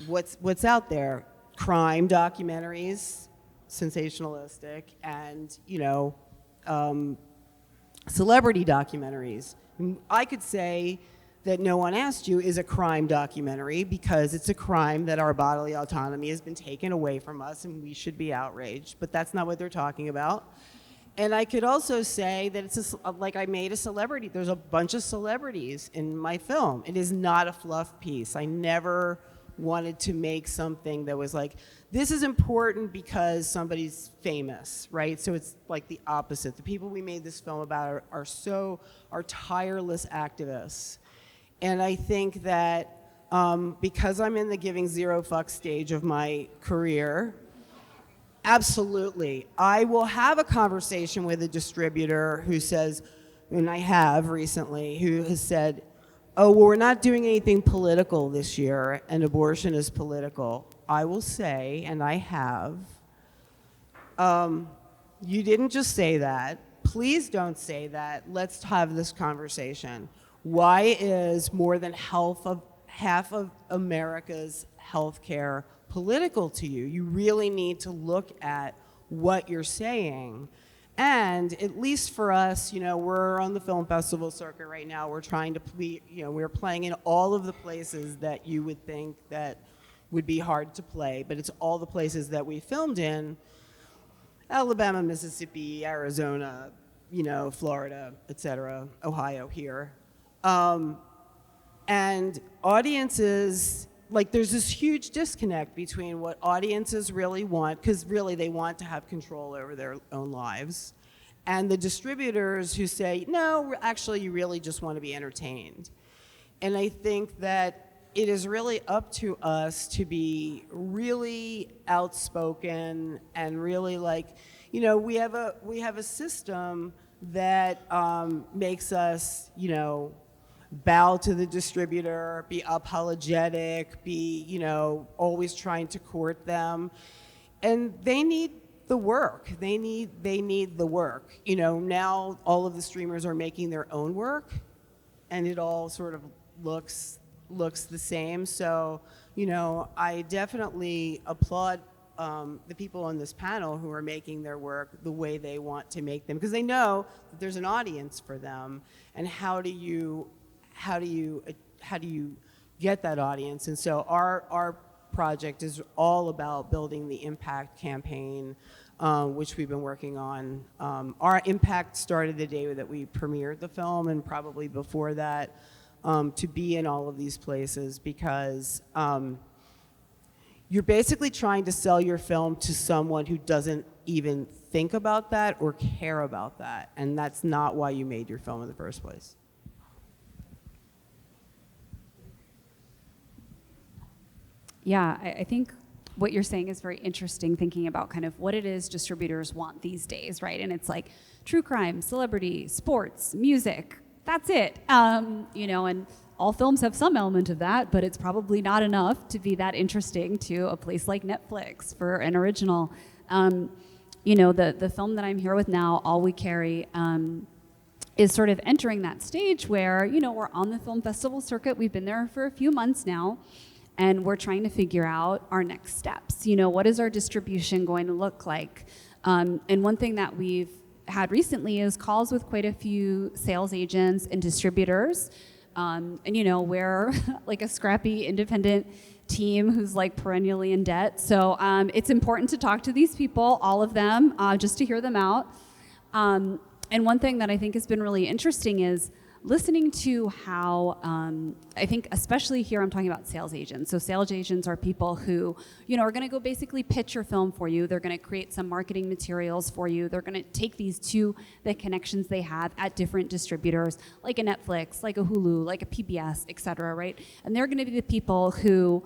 what's out there? Crime documentaries, sensationalistic, and celebrity documentaries. I could say that No One Asked You is a crime documentary because it's a crime that our bodily autonomy has been taken away from us and we should be outraged, but that's not what they're talking about. And I could also say that it's like I made a celebrity. There's a bunch of celebrities in my film. It is not a fluff piece. I never wanted to make something that was like, this is important because somebody's famous, right? So it's like the opposite. The people we made this film about are tireless activists. And I think that because I'm in the giving zero fuck stage of my career, absolutely, I will have a conversation with a distributor who says, and I have recently, who has said, oh, well, we're not doing anything political this year, and abortion is political. I will say, and I have, you didn't just say that. Please don't say that. Let's have this conversation. Why is more than half of America's healthcare political to you? You really need to look at what you're saying. And at least for us, we're on the film festival circuit right now. We're trying to we're playing in all of the places that you would think that would be hard to play, but it's all the places that we filmed in: Alabama, Mississippi, Arizona, Florida, etc., Ohio here. And audiences, there's this huge disconnect between what audiences really want, because really they want to have control over their own lives, and the distributors who say, no, actually, you really just want to be entertained. And I think that it is really up to us to be really outspoken and really we have a system that makes us, bow to the distributor, be apologetic, be, always trying to court them. And they need the work. They need the work. Now all of the streamers are making their own work, and it all sort of looks the same. So, I definitely applaud the people on this panel who are making their work the way they want to make them, because they know that there's an audience for them. And how do you get that audience? And so our project is all about building the impact campaign, which we've been working on. Our impact started the day that we premiered the film, and probably before that, to be in all of these places, because you're basically trying to sell your film to someone who doesn't even think about that or care about that, and that's not why you made your film in the first place. Yeah, I think what you're saying is very interesting, thinking about kind of what it is distributors want these days, right? And it's like true crime, celebrity, sports, music, that's it. And all films have some element of that, but it's probably not enough to be that interesting to a place like Netflix for an original. The film that I'm here with now, All We Carry, is sort of entering that stage where, we're on the film festival circuit. We've been there for a few months now, and we're trying to figure out our next steps. What is our distribution going to look like? And one thing that we've had recently is calls with quite a few sales agents and distributors. We're like a scrappy independent team who's perennially in debt. So it's important to talk to these people, all of them, just to hear them out. And one thing that I think has been really interesting is listening to how, I think especially here I'm talking about sales agents. So sales agents are people who, are gonna go basically pitch your film for you. They're gonna create some marketing materials for you. They're gonna take these to the connections they have at different distributors, like a Netflix, like a Hulu, like a PBS, et cetera, right? And they're gonna be the people who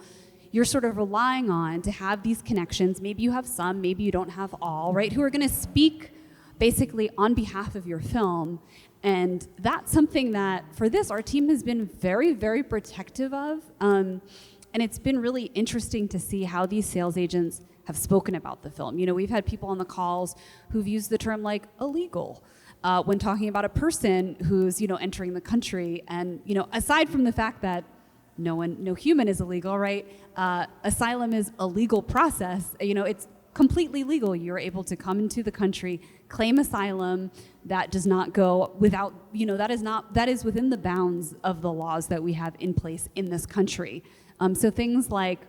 you're sort of relying on to have these connections. Maybe you have some, maybe you don't have all, right? Who are gonna speak basically on behalf of your film. And that's something that, for this, our team has been very, very protective of. And it's been really interesting to see how these sales agents have spoken about the film. We've had people on the calls who've used the term illegal when talking about a person who's, entering the country. And, aside from the fact that no human is illegal, right? Asylum is a legal process. It's completely legal. You're able to come into the country, claim asylum. That does not go without, that is within the bounds of the laws that we have in place in this country. So things like,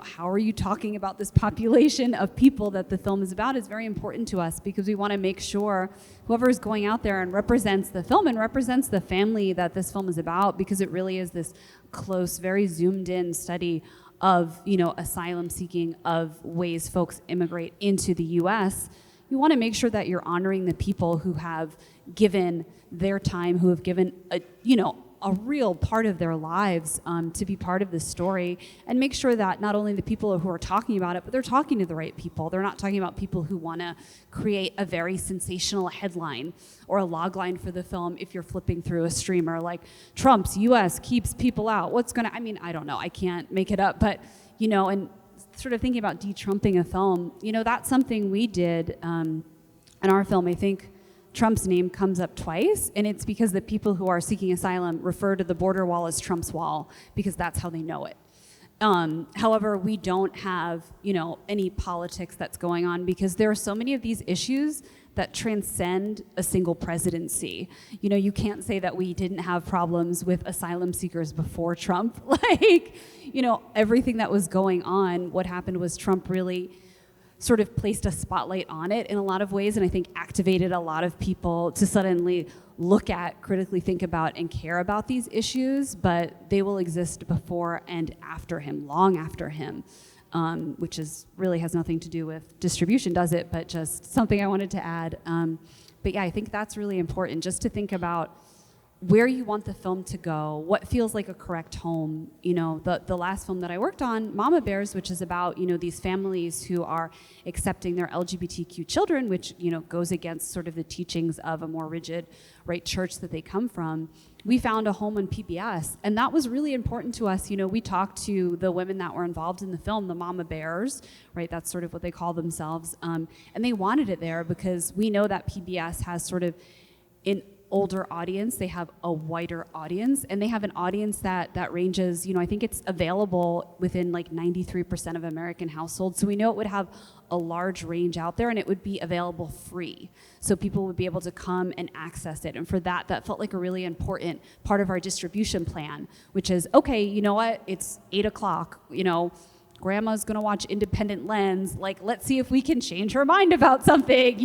how are you talking about this population of people that the film is about is very important to us, because we want to make sure whoever is going out there and represents the film and represents the family that this film is about, because it really is this close, very zoomed in study of, asylum seeking, of ways folks immigrate into the US. You want to make sure that you're honoring the people who have given their time, who have given a real part of their lives to be part of this story, and make sure that not only the people who are talking about it, but they're talking to the right people. They're not talking about people who want to create a very sensational headline or a log line for the film if you're flipping through a streamer, like Trump's US keeps people out. I don't know, I can't make it up, but, and sort of thinking about de-Trumping a film, that's something we did in our film. I think Trump's name comes up twice, and it's because the people who are seeking asylum refer to the border wall as Trump's wall, because that's how they know it. However, we don't have, any politics that's going on because there are so many of these issues that transcend a single presidency. You can't say that we didn't have problems with asylum seekers before Trump. Everything that was going on, what happened was Trump really sort of placed a spotlight on it in a lot of ways, and I think activated a lot of people to suddenly look at, critically think about, and care about these issues, but they will exist before and after him, long after him, which really has nothing to do with distribution, does it? But just something I wanted to add. But yeah, I think that's really important, just to think about where you want the film to go, what feels like a correct home. The last film that I worked on, Mama Bears, which is about, these families who are accepting their LGBTQ children, which, goes against sort of the teachings of a more rigid, right, church that they come from. We found a home on PBS, and that was really important to us. We talked to the women that were involved in the film, the Mama Bears, right, that's sort of what they call themselves, and they wanted it there because we know that PBS has sort of an older audience, they have a wider audience, and they have an audience that ranges, I think it's available within like 93% of American households. So we know it would have a large range out there, and it would be available free. So people would be able to come and access it. And for that felt like a really important part of our distribution plan, which is, okay, you know what, it's 8:00, grandma's gonna watch Independent Lens, let's see if we can change her mind about something,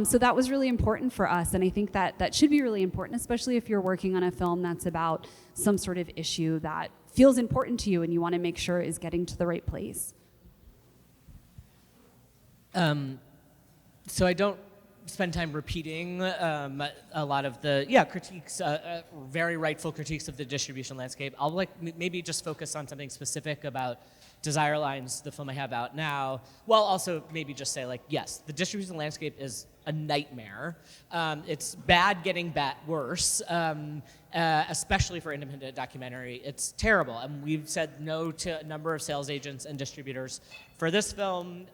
So that was really important for us, and I think that should be really important, especially if you're working on a film that's about some sort of issue that feels important to you and you want to make sure is getting to the right place. So I don't spend time repeating a lot of the critiques, very rightful critiques of the distribution landscape. I'll maybe just focus on something specific about Desire Lines, the film I have out now, while also maybe just say yes, the distribution landscape is a nightmare. It's bad getting worse, especially for independent documentary. It's terrible, and we've said no to a number of sales agents and distributors for this film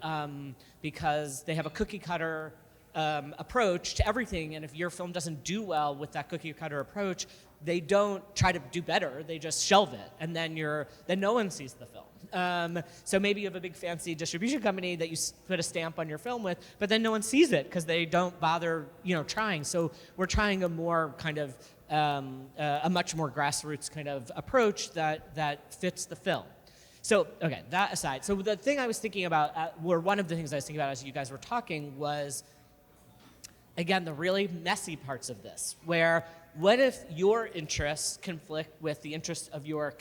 because they have a cookie cutter approach to everything, and if your film doesn't do well with that cookie cutter approach, they don't try to do better, they just shelve it, and then no one sees the film. So maybe you have a big fancy distribution company that you put a stamp on your film with, but then no one sees it because they don't bother, trying. So we're trying a more kind of a much more grassroots kind of approach that fits the film. So okay, that aside, so the thing I was thinking about, or one of the things I was thinking about as you guys were talking was, again, the really messy parts of this, where what if your interests conflict with the interests of your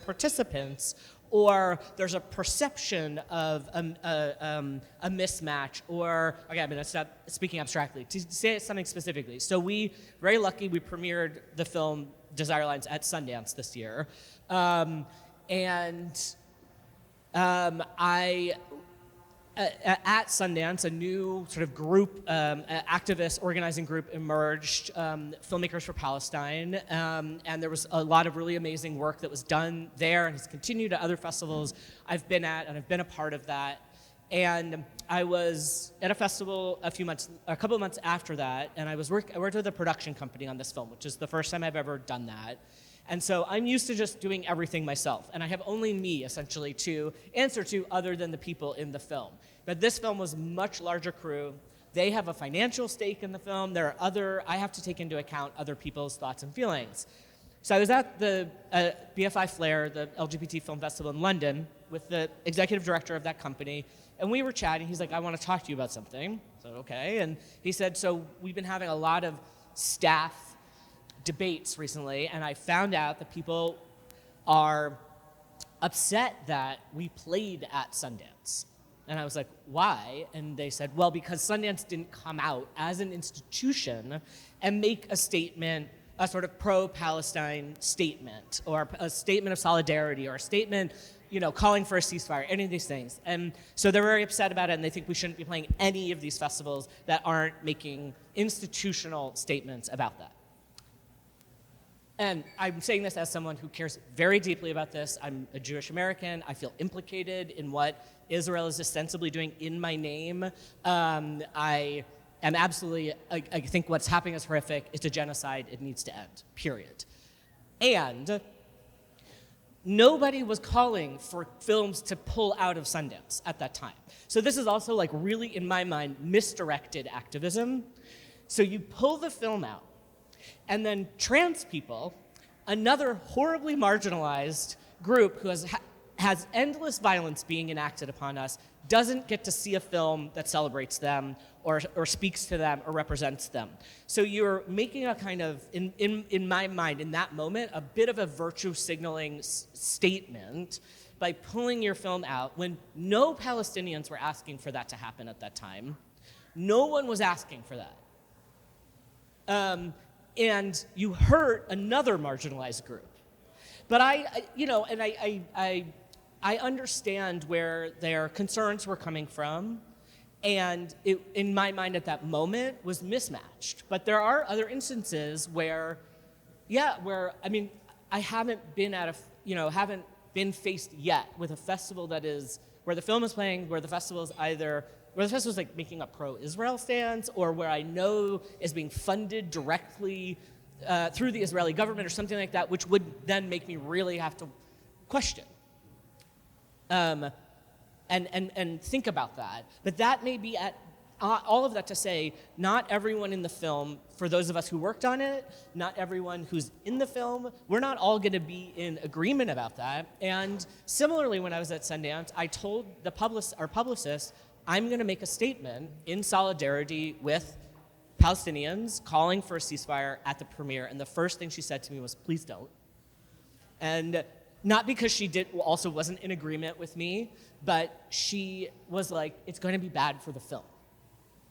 participants, or there's a perception of a mismatch, or, okay, I'm going to stop speaking abstractly, to say something specifically. So very lucky, we premiered the film Desire Lines at Sundance this year. At Sundance, a new sort of group, activist organizing group emerged, Filmmakers for Palestine, and there was a lot of really amazing work that was done there and has continued at other festivals I've been at, and I've been a part of that. And I was at a festival a couple of months after that, and I worked with a production company on this film, which is the first time I've ever done that. And so I'm used to just doing everything myself, and I have only me, essentially, to answer to other than the people in the film. But this film was a much larger crew. They have a financial stake in the film. I have to take into account other people's thoughts and feelings. So I was at the BFI Flare, the LGBT Film Festival in London, with the executive director of that company, and we were chatting. He's like, I want to talk to you about something. So, okay. And he said, so we've been having a lot of staff debates recently, and I found out that people are upset that we played at Sundance. And I was like, why? And they said, well, because Sundance didn't come out as an institution and make a statement, a sort of pro-Palestine statement, or a statement of solidarity, or a statement, calling for a ceasefire, any of these things. And so they're very upset about it, and they think we shouldn't be playing any of these festivals that aren't making institutional statements about that. And I'm saying this as someone who cares very deeply about this. I'm a Jewish American. I feel implicated in what Israel is ostensibly doing in my name. I think what's happening is horrific. It's a genocide. It needs to end, period. And nobody was calling for films to pull out of Sundance at that time. So this is also like really, in my mind, misdirected activism. So you pull the film out, and then trans people, another horribly marginalized group who has endless violence being enacted upon us, doesn't get to see a film that celebrates them or speaks to them or represents them. So you're making a kind of, in my mind, in that moment, a bit of a virtue signaling statement by pulling your film out when no Palestinians were asking for that to happen at that time. No one was asking for that. And you hurt another marginalized group. But I understand where their concerns were coming from, and it, in my mind at that moment, was mismatched. But there are other instances where, I haven't been haven't been faced yet with a festival that is, where the film is playing, where the festival is like making a pro-Israel stance, or where I know is being funded directly through the Israeli government or something like that, which would then make me really have to question. And think about that. But that may be all of that to say, not everyone in the film, for those of us who worked on it, not everyone who's in the film, we're not all gonna be in agreement about that. And similarly, when I was at Sundance, I told our publicist, I'm gonna make a statement in solidarity with Palestinians calling for a ceasefire at the premiere. And the first thing she said to me was, please don't. And not because she also wasn't in agreement with me, but she was like, it's going to be bad for the film.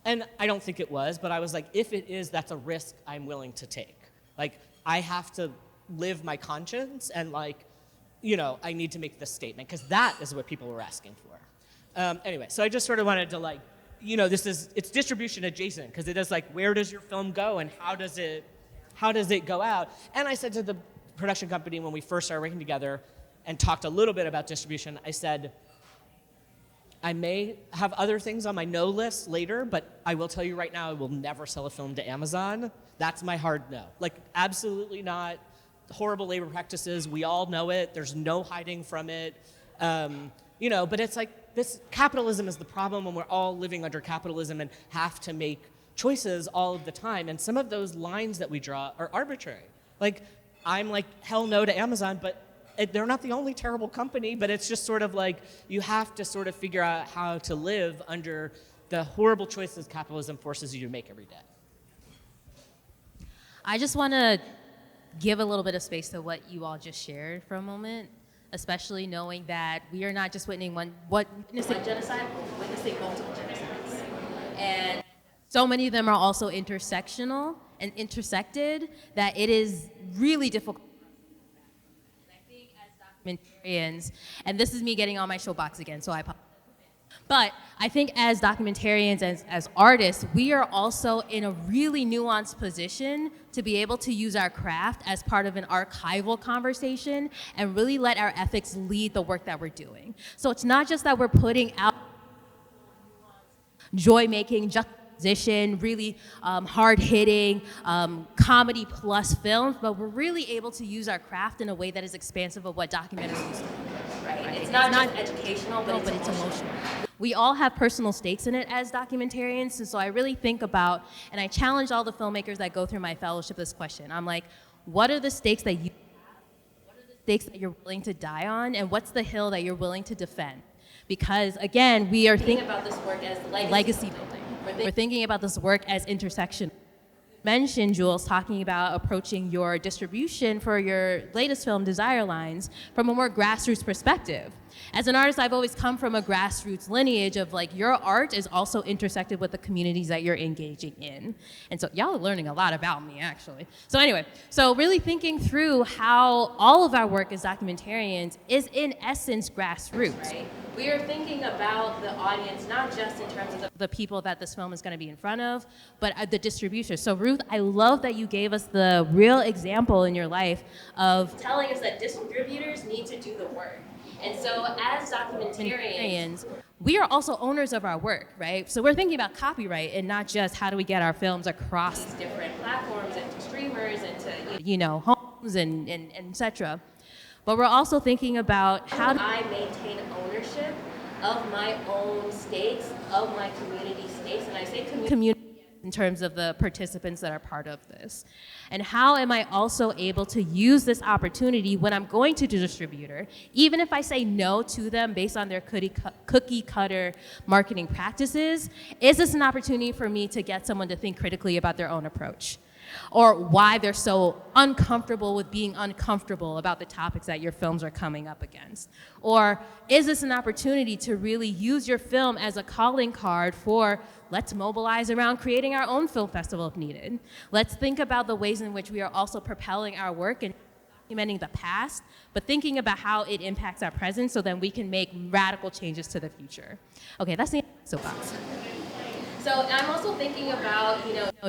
And I don't think it was, but I was like, if it is, that's a risk I'm willing to take. Like, I have to live my conscience, and I need to make this statement, because that is what people were asking for. Anyway, so I just sort of wanted to it's distribution adjacent, because it is like, where does your film go and how does it go out? And I said to the production company when we first started working together and talked a little bit about distribution, I said, I may have other things on my no list later, but I will tell you right now, I will never sell a film to Amazon. That's my hard no. Absolutely not. Horrible labor practices, we all know it. There's no hiding from it. But it's like, this capitalism is the problem, and we're all living under capitalism and have to make choices all of the time. And some of those lines that we draw are arbitrary. I'm like, hell no to Amazon, but they're not the only terrible company, but it's just sort of like, you have to sort of figure out how to live under the horrible choices capitalism forces you to make every day. I just want to give a little bit of space to what you all just shared for a moment, especially knowing that we are not just witnessing genocide, we're witnessing multiple genocides. And so many of them are also intersectional and intersected that it is really difficult. And I think as documentarians, and this is me getting on my soapbox again, so I apologize. But I think as documentarians, as artists, we are also in a really nuanced position to be able to use our craft as part of an archival conversation and really let our ethics lead the work that we're doing. So it's not just that we're putting out joy-making, juxtaposition, really hard-hitting, comedy plus films, but we're really able to use our craft in a way that is expansive of what documentaries do. Right? It's not educational, but it's emotional. We all have personal stakes in it as documentarians, and so I really think about, and I challenge all the filmmakers that go through my fellowship this question. I'm like, what are the stakes that you have? What are the stakes that you're willing to die on? And what's the hill that you're willing to defend? Because again, we are thinking about this work as legacy building. We're thinking about this work as intersection. You mentioned, Jules, talking about approaching your distribution for your latest film, Desire Lines, from a more grassroots perspective. As an artist, I've always come from a grassroots lineage of your art is also intersected with the communities that you're engaging in. And so y'all are learning a lot about me, actually. So anyway, so really thinking through how all of our work as documentarians is in essence grassroots. Right? We are thinking about the audience, not just in terms of the people that this film is going to be in front of, but the distribution. So Ruth, I love that you gave us the real example in your life of telling us that distributors need to do the work. And so as documentarians, we are also owners of our work, right? So we're thinking about copyright and not just how do we get our films across different platforms and to streamers and to, homes and et cetera. but we're also thinking about how do I maintain ownership of my own stakes, of my community stakes, and I say community in terms of the participants that are part of this. And how am I also able to use this opportunity when I'm going to the distributor, even if I say no to them based on their cookie cutter marketing practices, is this an opportunity for me to get someone to think critically about their own approach? Or why they're so uncomfortable with being uncomfortable about the topics that your films are coming up against? Or is this an opportunity to really use your film as a calling card for let's mobilize around creating our own film festival if needed? Let's think about the ways in which we are also propelling our work and documenting the past, but thinking about how it impacts our present so that we can make radical changes to the future. Okay, that's the soapbox. So I'm also thinking about,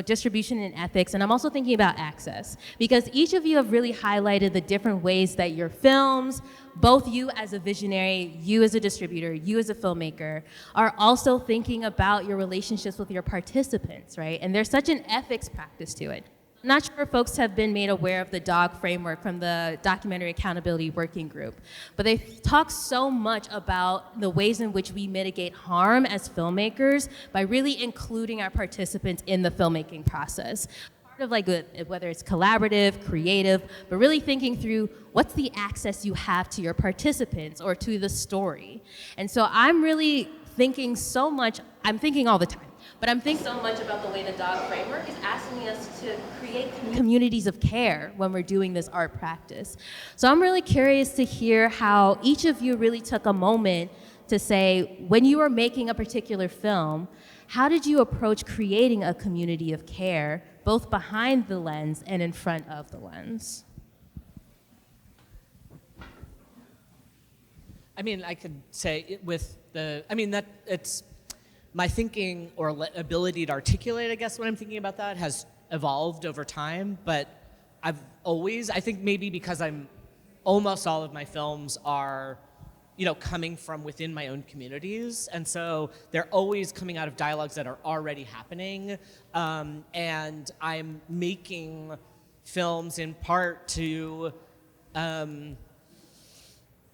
distribution and ethics, and I'm also thinking about access, because each of you have really highlighted the different ways that your films, both you as a visionary, you as a distributor, you as a filmmaker, are also thinking about your relationships with your participants, right? And there's such an ethics practice to it. I'm not sure if folks have been made aware of the DOG framework from the Documentary Accountability Working Group, but they talk so much about the ways in which we mitigate harm as filmmakers by really including our participants in the filmmaking process. Part of like whether it's collaborative, creative, but really thinking through what's the access you have to your participants or to the story. And so I'm really thinking so much, I'm thinking all the time, but I'm thinking so much about the way the DOG framework is asking us to create communities of care when we're doing this art practice. So I'm really curious to hear how each of you really took a moment to say, when you were making a particular film, how did you approach creating a community of care, both behind the lens and in front of the lens? I mean, I could say that it's my thinking or ability to articulate, I guess, when I'm thinking about that has evolved over time, but I think maybe because almost all of my films are, coming from within my own communities, and so they're always coming out of dialogues that are already happening, and I'm making films in part to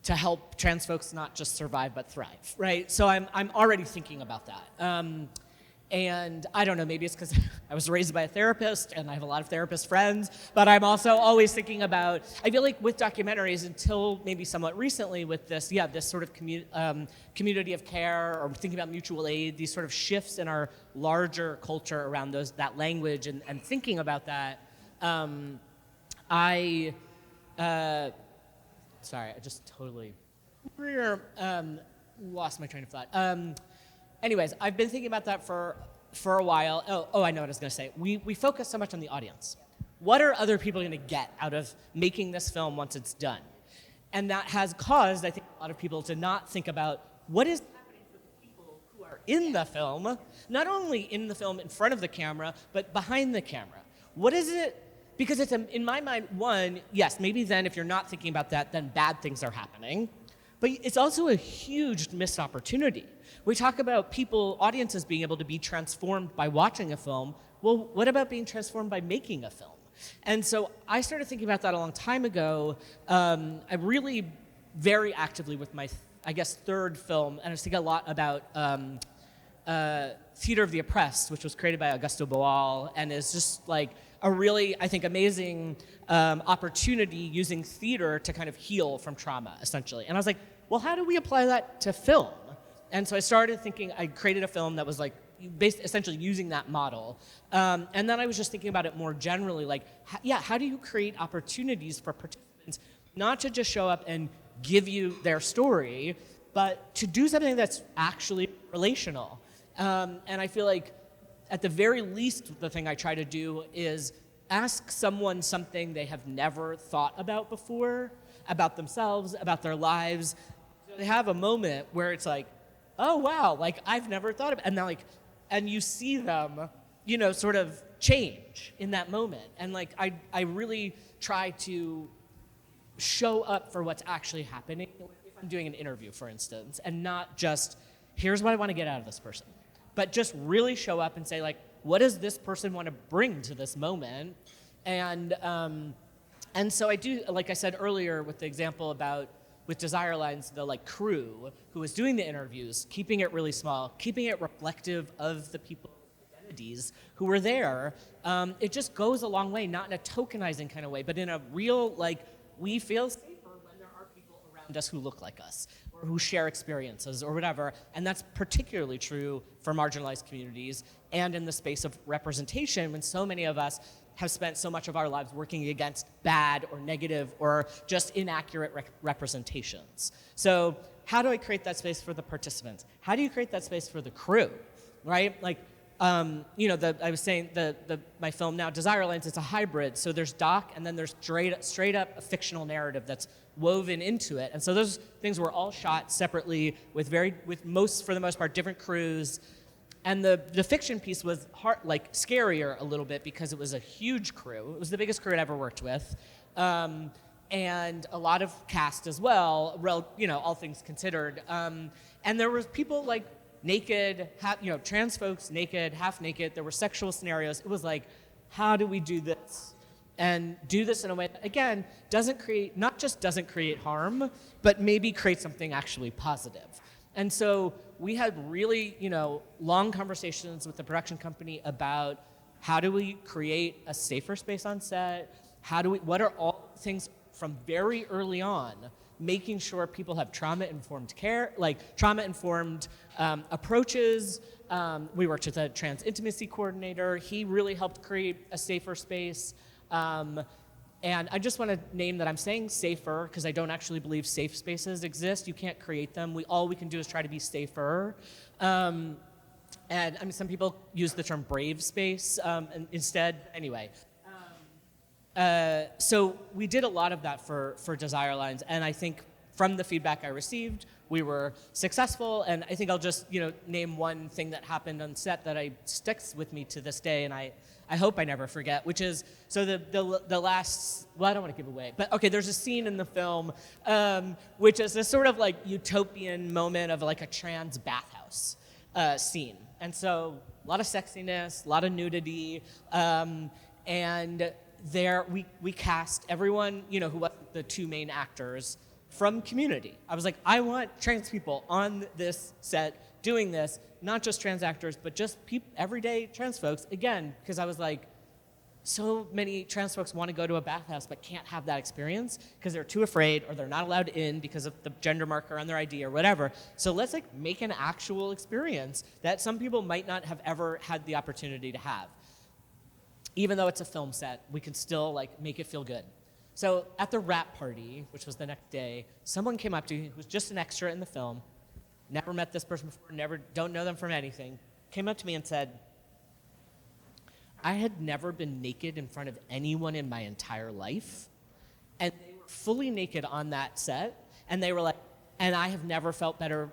help trans folks not just survive but thrive, right? So I'm already thinking about that. And I don't know, maybe it's because I was raised by a therapist and I have a lot of therapist friends, but I'm also always thinking about, I feel like with documentaries until maybe somewhat recently with this sort of community of care or thinking about mutual aid, these sort of shifts in our larger culture around that language and thinking about that, sorry, I just totally lost my train of thought. Anyways, I've been thinking about that for a while. Oh, I know what I was going to say. We focus so much on the audience. What are other people going to get out of making this film once it's done? And that has caused, I think, a lot of people to not think about what is happening to the people who are in the film, not only in the film in front of the camera, but behind the camera. What is it? Because it's, in my mind, one, yes, maybe then if you're not thinking about that, then bad things are happening. But it's also a huge missed opportunity. We talk about audiences being able to be transformed by watching a film. Well, what about being transformed by making a film? And so I started thinking about that a long time ago. I really very actively with my, I guess, third film, and I was thinking a lot about Theater of the Oppressed, which was created by Augusto Boal, and is just like a really, I think, amazing opportunity using theater to kind of heal from trauma, essentially. And I was like, well, how do we apply that to film? And so I started thinking, I created a film that was like, essentially using that model. And then I was just thinking about it more generally, like, how do you create opportunities for participants not to just show up and give you their story, but to do something that's actually relational? And I feel like, at the very least, the thing I try to do is ask someone something they have never thought about before, about themselves, about their lives. So they have a moment where it's like, oh wow, like I've never thought of it. And then and you see them, sort of change in that moment. And like I really try to show up for what's actually happening if I'm doing an interview, for instance, and not just, here's what I want to get out of this person, but just really show up and say, like, what does this person want to bring to this moment? And And so I do, like I said earlier with the example about with Desire Lines, the like crew who was doing the interviews, keeping it really small, keeping it reflective of the people's identities who were there, it just goes a long way, not in a tokenizing kind of way, but in a real, like, we feel safer when there are people around us who look like us or who share experiences or whatever. And that's particularly true for marginalized communities and in the space of representation when so many of us have spent so much of our lives working against bad or negative or just inaccurate representations. So how do I create that space for the participants? How do you create that space for the crew, right? Like, you know, I was saying my film now, Desire Lines, it's a hybrid. So there's doc and then there's straight up a fictional narrative that's woven into it. And so those things were all shot separately with for the most part, different crews. And the fiction piece was scarier a little bit because it was a huge crew. It was the biggest crew I'd ever worked with. And a lot of cast as well, you know, all things considered. And there was people like naked, trans folks naked, half naked. There were sexual scenarios. It was like, how do we do this? And do this in a way that, again, not just doesn't create harm, but maybe create something actually positive. And so we had really, long conversations with the production company about how do we create a safer space on set? What are all things from very early on, making sure people have trauma-informed care, like trauma-informed approaches. We worked with a trans intimacy coordinator. He really helped create a safer space. And I just want to name that I'm saying safer because I don't actually believe safe spaces exist. You can't create them. All we can do is try to be safer. And I mean, some people use the term brave space instead. Anyway, so we did a lot of that for Desire Lines, and I think from the feedback I received, we were successful. And I think I'll just name one thing that happened on set that sticks with me to this day, and I hope I never forget, which is, so the last, well, I don't want to give away, but okay, there's a scene in the film, which is this sort of like utopian moment of like a trans bathhouse scene. And so a lot of sexiness, a lot of nudity, and there we cast everyone, who was the two main actors from Community. I was like, I want trans people on this set doing this, not just trans actors, but just everyday trans folks, again, because I was like, so many trans folks want to go to a bathhouse but can't have that experience because they're too afraid or they're not allowed in because of the gender marker on their ID or whatever. So let's make an actual experience that some people might not have ever had the opportunity to have. Even though it's a film set, we can still make it feel good. So at the wrap party, which was the next day, someone came up to me who was just an extra in the film, never met this person before, don't know them from anything, came up to me and said, I had never been naked in front of anyone in my entire life, and they were fully naked on that set, and they were like, and I have never felt better,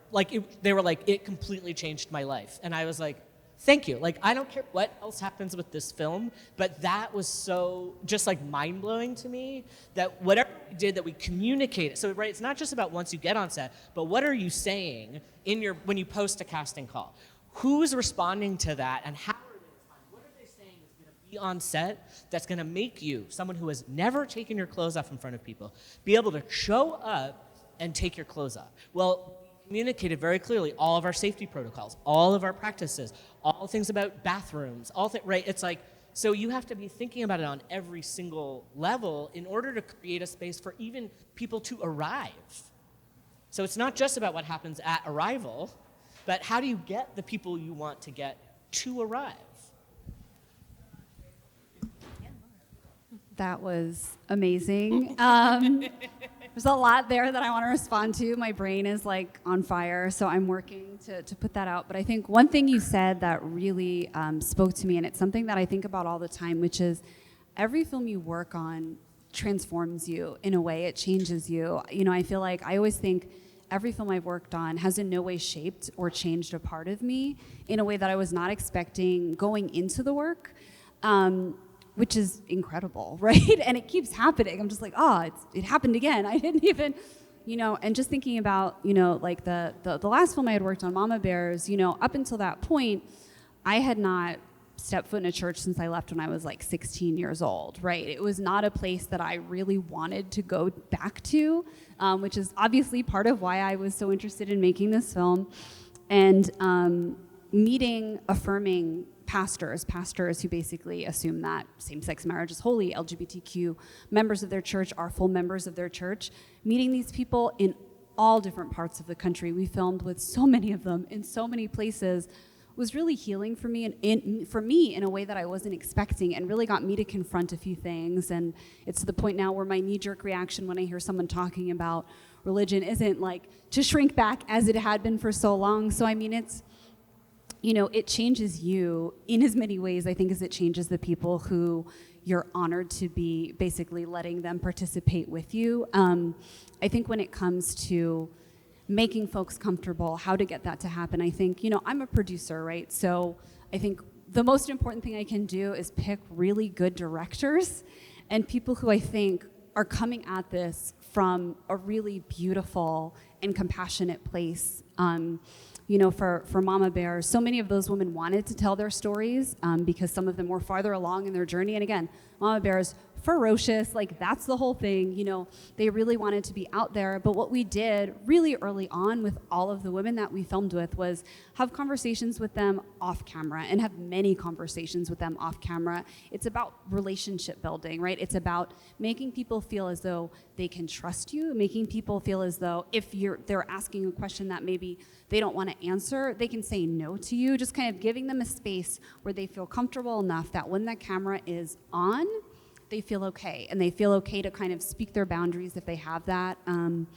they were like, it completely changed my life. And I was like, thank you. I don't care what else happens with this film, but that was so just mind-blowing to me that whatever we did, that we communicated. So, right, it's not just about once you get on set, but what are you saying when you post a casting call? Who's responding to that, and how are they responding? What are they saying is going to be on set that's going to make you, someone who has never taken your clothes off in front of people, be able to show up and take your clothes off? Well, communicated very clearly all of our safety protocols, all of our practices, all things about bathrooms, right? It's so you have to be thinking about it on every single level in order to create a space for even people to arrive. So it's not just about what happens at arrival, but how do you get the people you want to get to arrive? That was amazing. There's a lot there that I want to respond to. My brain is on fire, so I'm working to put that out. But I think one thing you said that really spoke to me, and it's something that I think about all the time, which is every film you work on transforms you in a way. It changes you. I feel like I always think every film I've worked on has in no way shaped or changed a part of me in a way that I was not expecting going into the work. Which is incredible, right? And it keeps happening. I'm just like, it happened again. I didn't even, and just thinking about, the last film I had worked on, Mama Bears, up until that point, I had not stepped foot in a church since I left when I was like 16 years old, right? It was not a place that I really wanted to go back to, which is obviously part of why I was so interested in making this film. And meeting affirming pastors who basically assume that same-sex marriage is holy, LGBTQ members of their church are full members of their church. Meeting these people in all different parts of the country, we filmed with so many of them in so many places, was really healing for me, and for me in a way that I wasn't expecting, and really got me to confront a few things. And it's to the point now where my knee-jerk reaction when I hear someone talking about religion isn't like to shrink back as it had been for so long. So I mean, it's, you know, it changes you in as many ways, I think, as it changes the people who you're honored to be basically letting them participate with you. I think when it comes to making folks comfortable, how to get that to happen, I think, you know, I'm a producer, right? So I think the most important thing I can do is pick really good directors and people who I think are coming at this from a really beautiful and compassionate place. You know, for Mama Bear, so many of those women wanted to tell their stories because some of them were farther along in their journey. And again, Mama Bear is ferocious, like that's the whole thing. You know, they really wanted to be out there. But what we did really early on with all of the women that we filmed with was have conversations with them off camera, and have many conversations with them off camera. It's about relationship building, right? It's about making people feel as though they can trust you, making people feel as though if they're asking a question that maybe they don't want to answer, they can say no to you, just kind of giving them a space where they feel comfortable enough that when that camera is on, they feel okay, and they feel okay to kind of speak their boundaries if they have that. And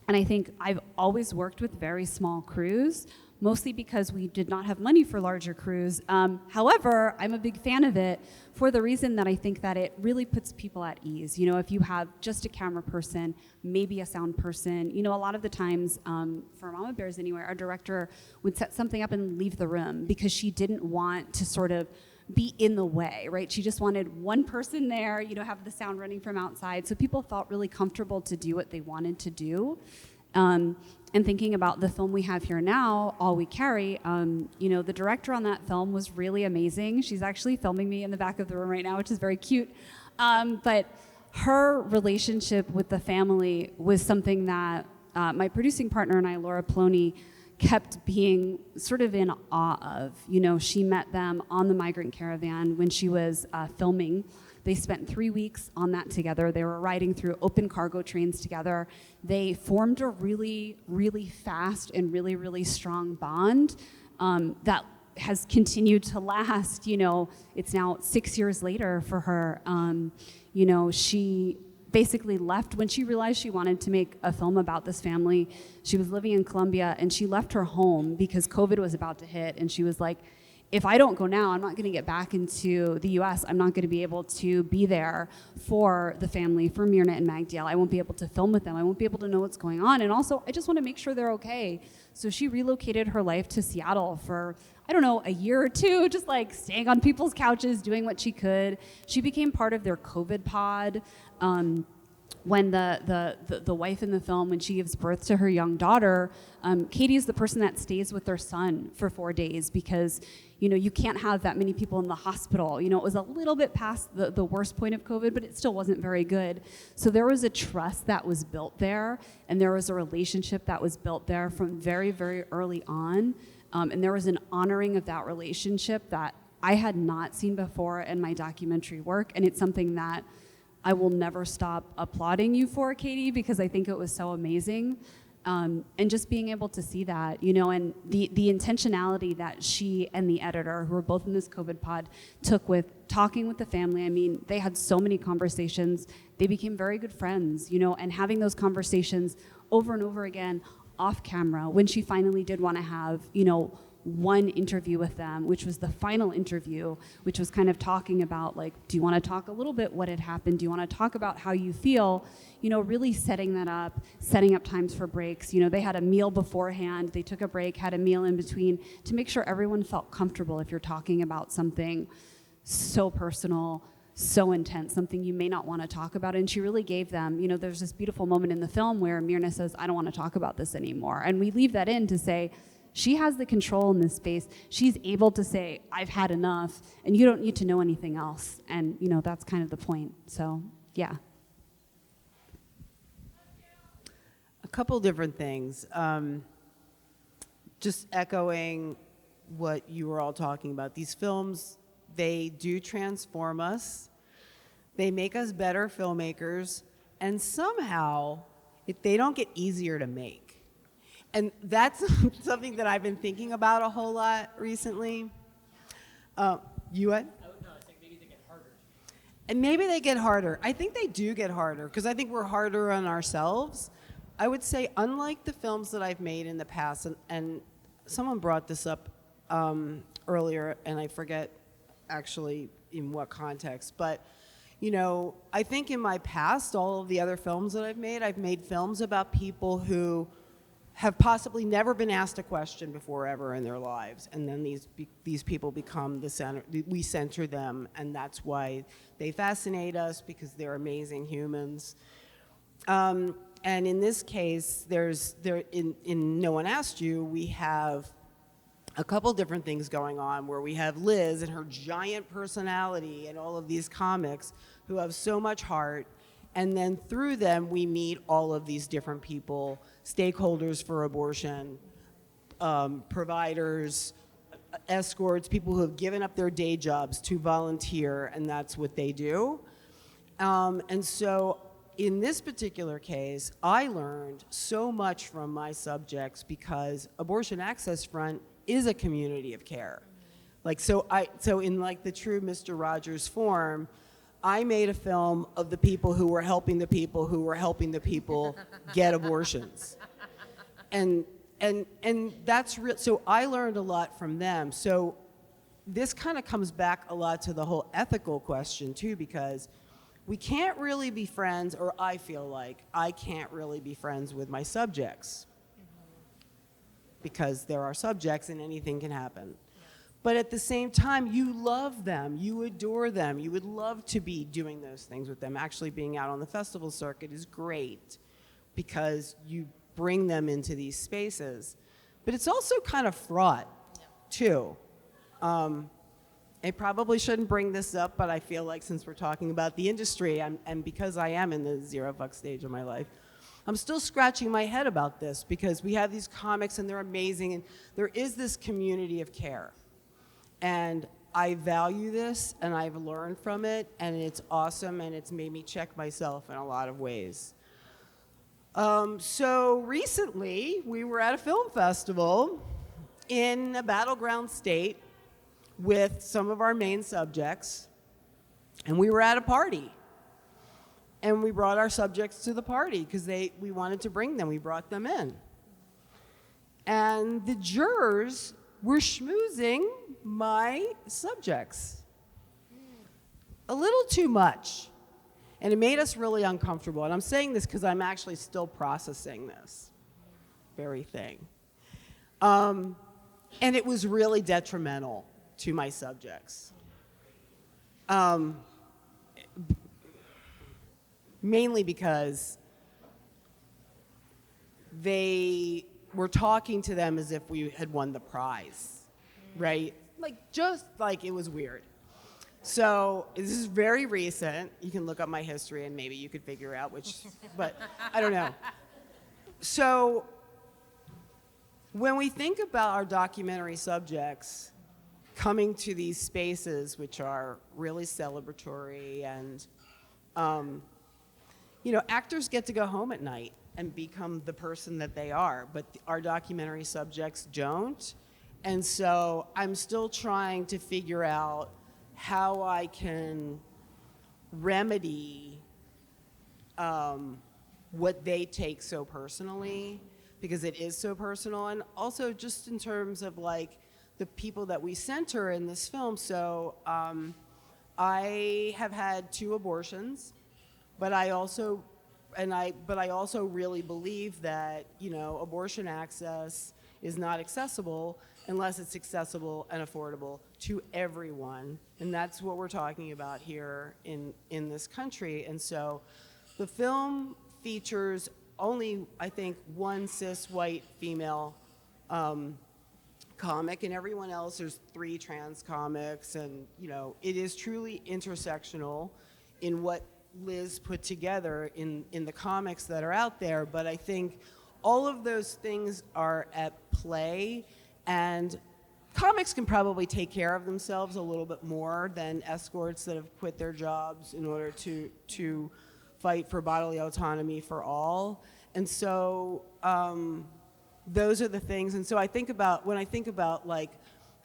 I think I've always worked with very small crews, mostly because we did not have money for larger crews. However, I'm a big fan of it for the reason that I think that it really puts people at ease. You know, if you have just a camera person, maybe a sound person, you know, a lot of the times, for Mama Bears anyway, our director would set something up and leave the room because she didn't want to sort of be in the way, right? She just wanted one person there, you know, have the sound running from outside. So people felt really comfortable to do what they wanted to do. And thinking about the film we have here now, All We Carry, you know, the director on that film was really amazing. She's actually filming me in the back of the room right now, which is very cute. But her relationship with the family was something that my producing partner and I, Laura Ploney, kept being sort of in awe of. You know, she met them on the migrant caravan when she was filming. They spent 3 weeks on that together. They were riding through open cargo trains together. They formed a really, really fast and really, really strong bond that has continued to last. You know, it's now 6 years later for her. You know, she basically left when she realized she wanted to make a film about this family. She was living in Colombia, and she left her home because COVID was about to hit, and she was like, if I don't go now, I'm not going to get back into the US. I'm not going to be able to be there for the family, for Myrna and Magdiel. I won't be able to film with them. I won't be able to know what's going on. And also, I just want to make sure they're okay. So she relocated her life to Seattle for, I don't know, a year or two, just like staying on people's couches, doing what she could. She became part of their COVID pod. When the wife in the film, when she gives birth to her young daughter, Katie is the person that stays with their son for 4 days because, you know, you can't have that many people in the hospital. You know, it was a little bit past the worst point of COVID, but it still wasn't very good. So there was a trust that was built there, and there was a relationship that was built there from very, very early on. And there was an honoring of that relationship that I had not seen before in my documentary work, and it's something that I will never stop applauding you for, Katie, because I think it was so amazing. And just being able to see that, you know, and the intentionality that she and the editor, who were both in this COVID pod, took with talking with the family. I mean, they had so many conversations. They became very good friends, you know, and having those conversations over and over again off camera when she finally did want to have, you know, one interview with them, which was the final interview, which was kind of talking about, like, do you want to talk a little bit what had happened? Do you want to talk about how you feel? You know, really setting that up, setting up times for breaks. You know, they had a meal beforehand, they took a break, had a meal in between to make sure everyone felt comfortable if you're talking about something so personal, so intense, something you may not want to talk about. And she really gave them, you know, there's this beautiful moment in the film where Myrna says, I don't want to talk about this anymore. And we leave that in to say, She has the control in this space. She's able to say, I've had enough, and you don't need to know anything else. And, you know, that's kind of the point. So, yeah. A couple different things. Just echoing what you were all talking about. These films, they do transform us. They make us better filmmakers. And somehow, they don't get easier to make. And that's something that I've been thinking about a whole lot recently. You what? No, I think maybe they get harder. And maybe they get harder. I think they do get harder because I think we're harder on ourselves. I would say, unlike the films that I've made in the past, and someone brought this up earlier, and I forget actually in what context, but you know, I think in my past, all of the other films that I've made films about people who have possibly never been asked a question before ever in their lives, and then these people become the center. We center them, and that's why they fascinate us, because they're amazing humans. And in this case, in No One Asked You, we have a couple different things going on where we have Liz and her giant personality and all of these comics who have so much heart, and then through them we meet all of these different people, stakeholders for abortion, providers, escorts, people who have given up their day jobs to volunteer, and that's what they do. And so in this particular case, I learned so much from my subjects because Abortion Access Front is a community of care. Like, so in like the true Mr. Rogers form, I made a film of the people who were helping the people who were helping the people get abortions. And that's real. So I learned a lot from them. So this kind of comes back a lot to the whole ethical question too, because we can't really be friends, or I feel like I can't really be friends with my subjects. Because there are subjects and anything can happen. But at the same time, you love them, you adore them, you would love to be doing those things with them. Actually being out on the festival circuit is great because you bring them into these spaces. But it's also kind of fraught, too. I probably shouldn't bring this up, but I feel like since we're talking about the industry, and because I am in the zero fuck stage of my life, I'm still scratching my head about this because we have these comics and they're amazing, and there is this community of care. And I value this, and I've learned from it, and it's awesome, and it's made me check myself in a lot of ways. So recently, we were at a film festival in a battleground state with some of our main subjects, and we were at a party. And we brought our subjects to the party because we wanted to bring them. We brought them in. And the jurors were schmoozing my subjects a little too much. And it made us really uncomfortable. And I'm saying this because I'm actually still processing this very thing. And it was really detrimental to my subjects. Mainly because they were talking to them as if we had won the prize, right? Like, just like it was weird. So this is very recent. You can look up my history and maybe you could figure out which, but I don't know. So when we think about our documentary subjects coming to these spaces, which are really celebratory and, you know, actors get to go home at night and become the person that they are, but our documentary subjects don't. And so I'm still trying to figure out how I can remedy what they take so personally, because it is so personal, and also just in terms of like the people that we center in this film. So I have had 2 abortions. But I also really believe that, you know, abortion access is not accessible unless it's accessible and affordable to everyone. And that's what we're talking about here in this country. And so the film features only, I think, one cis white female comic, and everyone else, there's 3 trans comics, and it is truly intersectional in what Liz put together in the comics that are out there. But I think all of those things are at play, and comics can probably take care of themselves a little bit more than escorts that have quit their jobs in order to fight for bodily autonomy for all. And so those are the things. And so when I think about like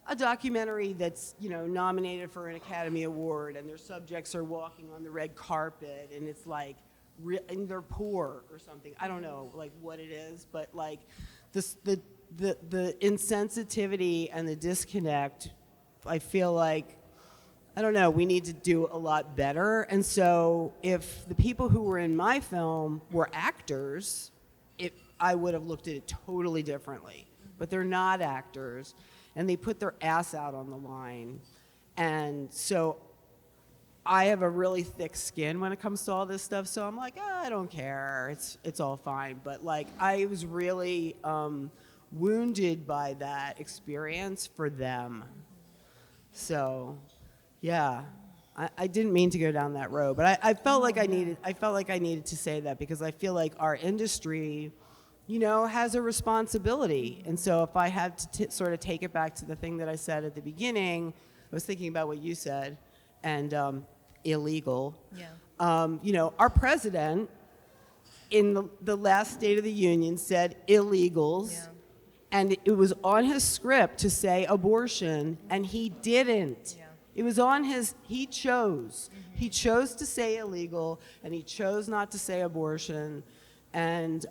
a documentary that's nominated for an Academy Award, and their subjects are walking on the red carpet, and it's like and they're poor or something. I don't know like what it is, but like the insensitivity and the disconnect, I feel like, I don't know, we need to do a lot better. And so if the people who were in my film were actors, I would have looked at it totally differently. But they're not actors, and they put their ass out on the line. And so I have a really thick skin when it comes to all this stuff, so I'm like, I don't care, it's all fine. But like, I was really wounded by that experience for them. So, yeah, I didn't mean to go down that road, but I felt like I needed to say that, because I feel like our industry, has a responsibility. And so if I had to sort of take it back to the thing that I said at the beginning, I was thinking about what you said, and illegal. Yeah. Our president in the last State of the Union said illegals. Yeah. And it was on his script to say abortion, and he didn't. Yeah. It was on he chose. Mm-hmm. He chose to say illegal, and he chose not to say abortion. And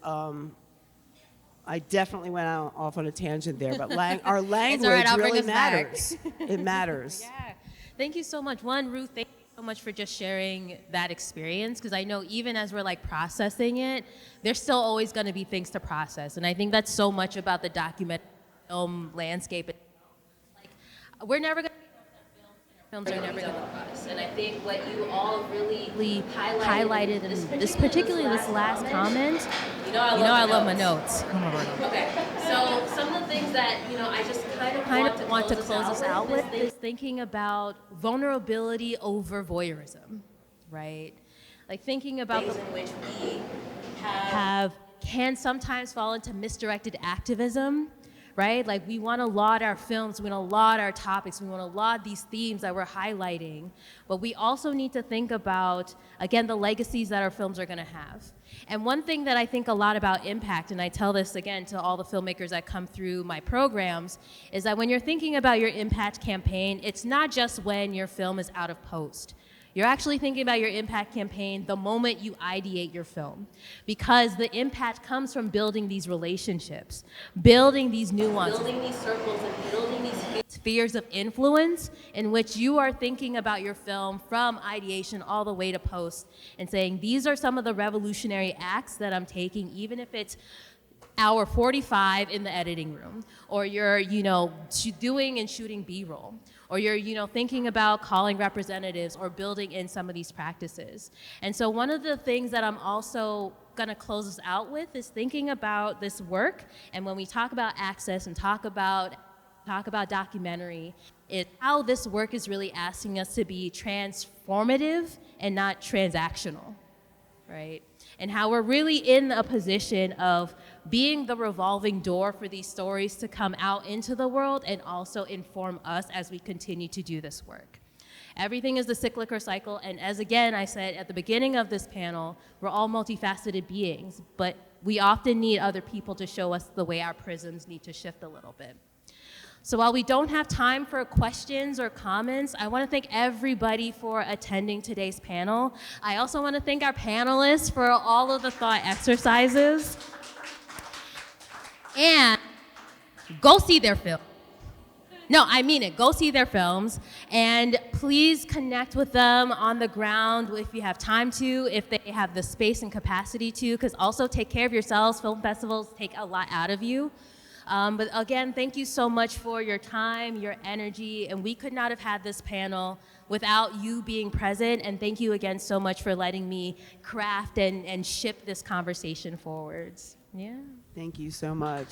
I definitely went off on a tangent there, but our language really matters. It matters. Yeah. Thank you so much. Ruth, thank you so much for just sharing that experience, because I know even as we're like processing it, there's still always going to be things to process. And I think that's so much about the documentary film landscape. Like, we're never going to films are never going to cross. And I think what you all really highlighted in this particularly this last comment, I love my notes. Okay, so some of the things that I just kind of want to close us out with is thinking about vulnerability over voyeurism, right? Like thinking about the ways in which we can sometimes fall into misdirected activism. Right? Like, we want to laud our films, we want to laud our topics, we want to laud these themes that we're highlighting, but we also need to think about, again, the legacies that our films are going to have. And one thing that I think a lot about impact, and I tell this again to all the filmmakers that come through my programs, is that when you're thinking about your impact campaign, it's not just when your film is out of post. You're actually thinking about your impact campaign the moment you ideate your film, because the impact comes from building these relationships, building these nuances, building these circles, and building these spheres of influence in which you are thinking about your film from ideation all the way to post, and saying, these are some of the revolutionary acts that I'm taking, even if it's hour 45 in the editing room, or you're doing and shooting B-roll, or you're thinking about calling representatives or building in some of these practices. And so one of the things that I'm also going to close us out with is thinking about this work, and when we talk about access and talk about documentary, is how this work is really asking us to be transformative and not transactional, right? And how we're really in a position of being the revolving door for these stories to come out into the world and also inform us as we continue to do this work. Everything is the cyclical cycle, and as again I said at the beginning of this panel, we're all multifaceted beings, but we often need other people to show us the way our prisms need to shift a little bit. So while we don't have time for questions or comments, I want to thank everybody for attending today's panel. I also want to thank our panelists for all of the thought exercises. And go see their film. No, I mean it. Go see their films. And please connect with them on the ground if you have time to, if they have the space and capacity to, because also take care of yourselves. Film festivals take a lot out of you. But again, thank you so much for your time, your energy, and we could not have had this panel without you being present, and thank you again so much for letting me craft and ship this conversation forwards. Yeah. Thank you so much.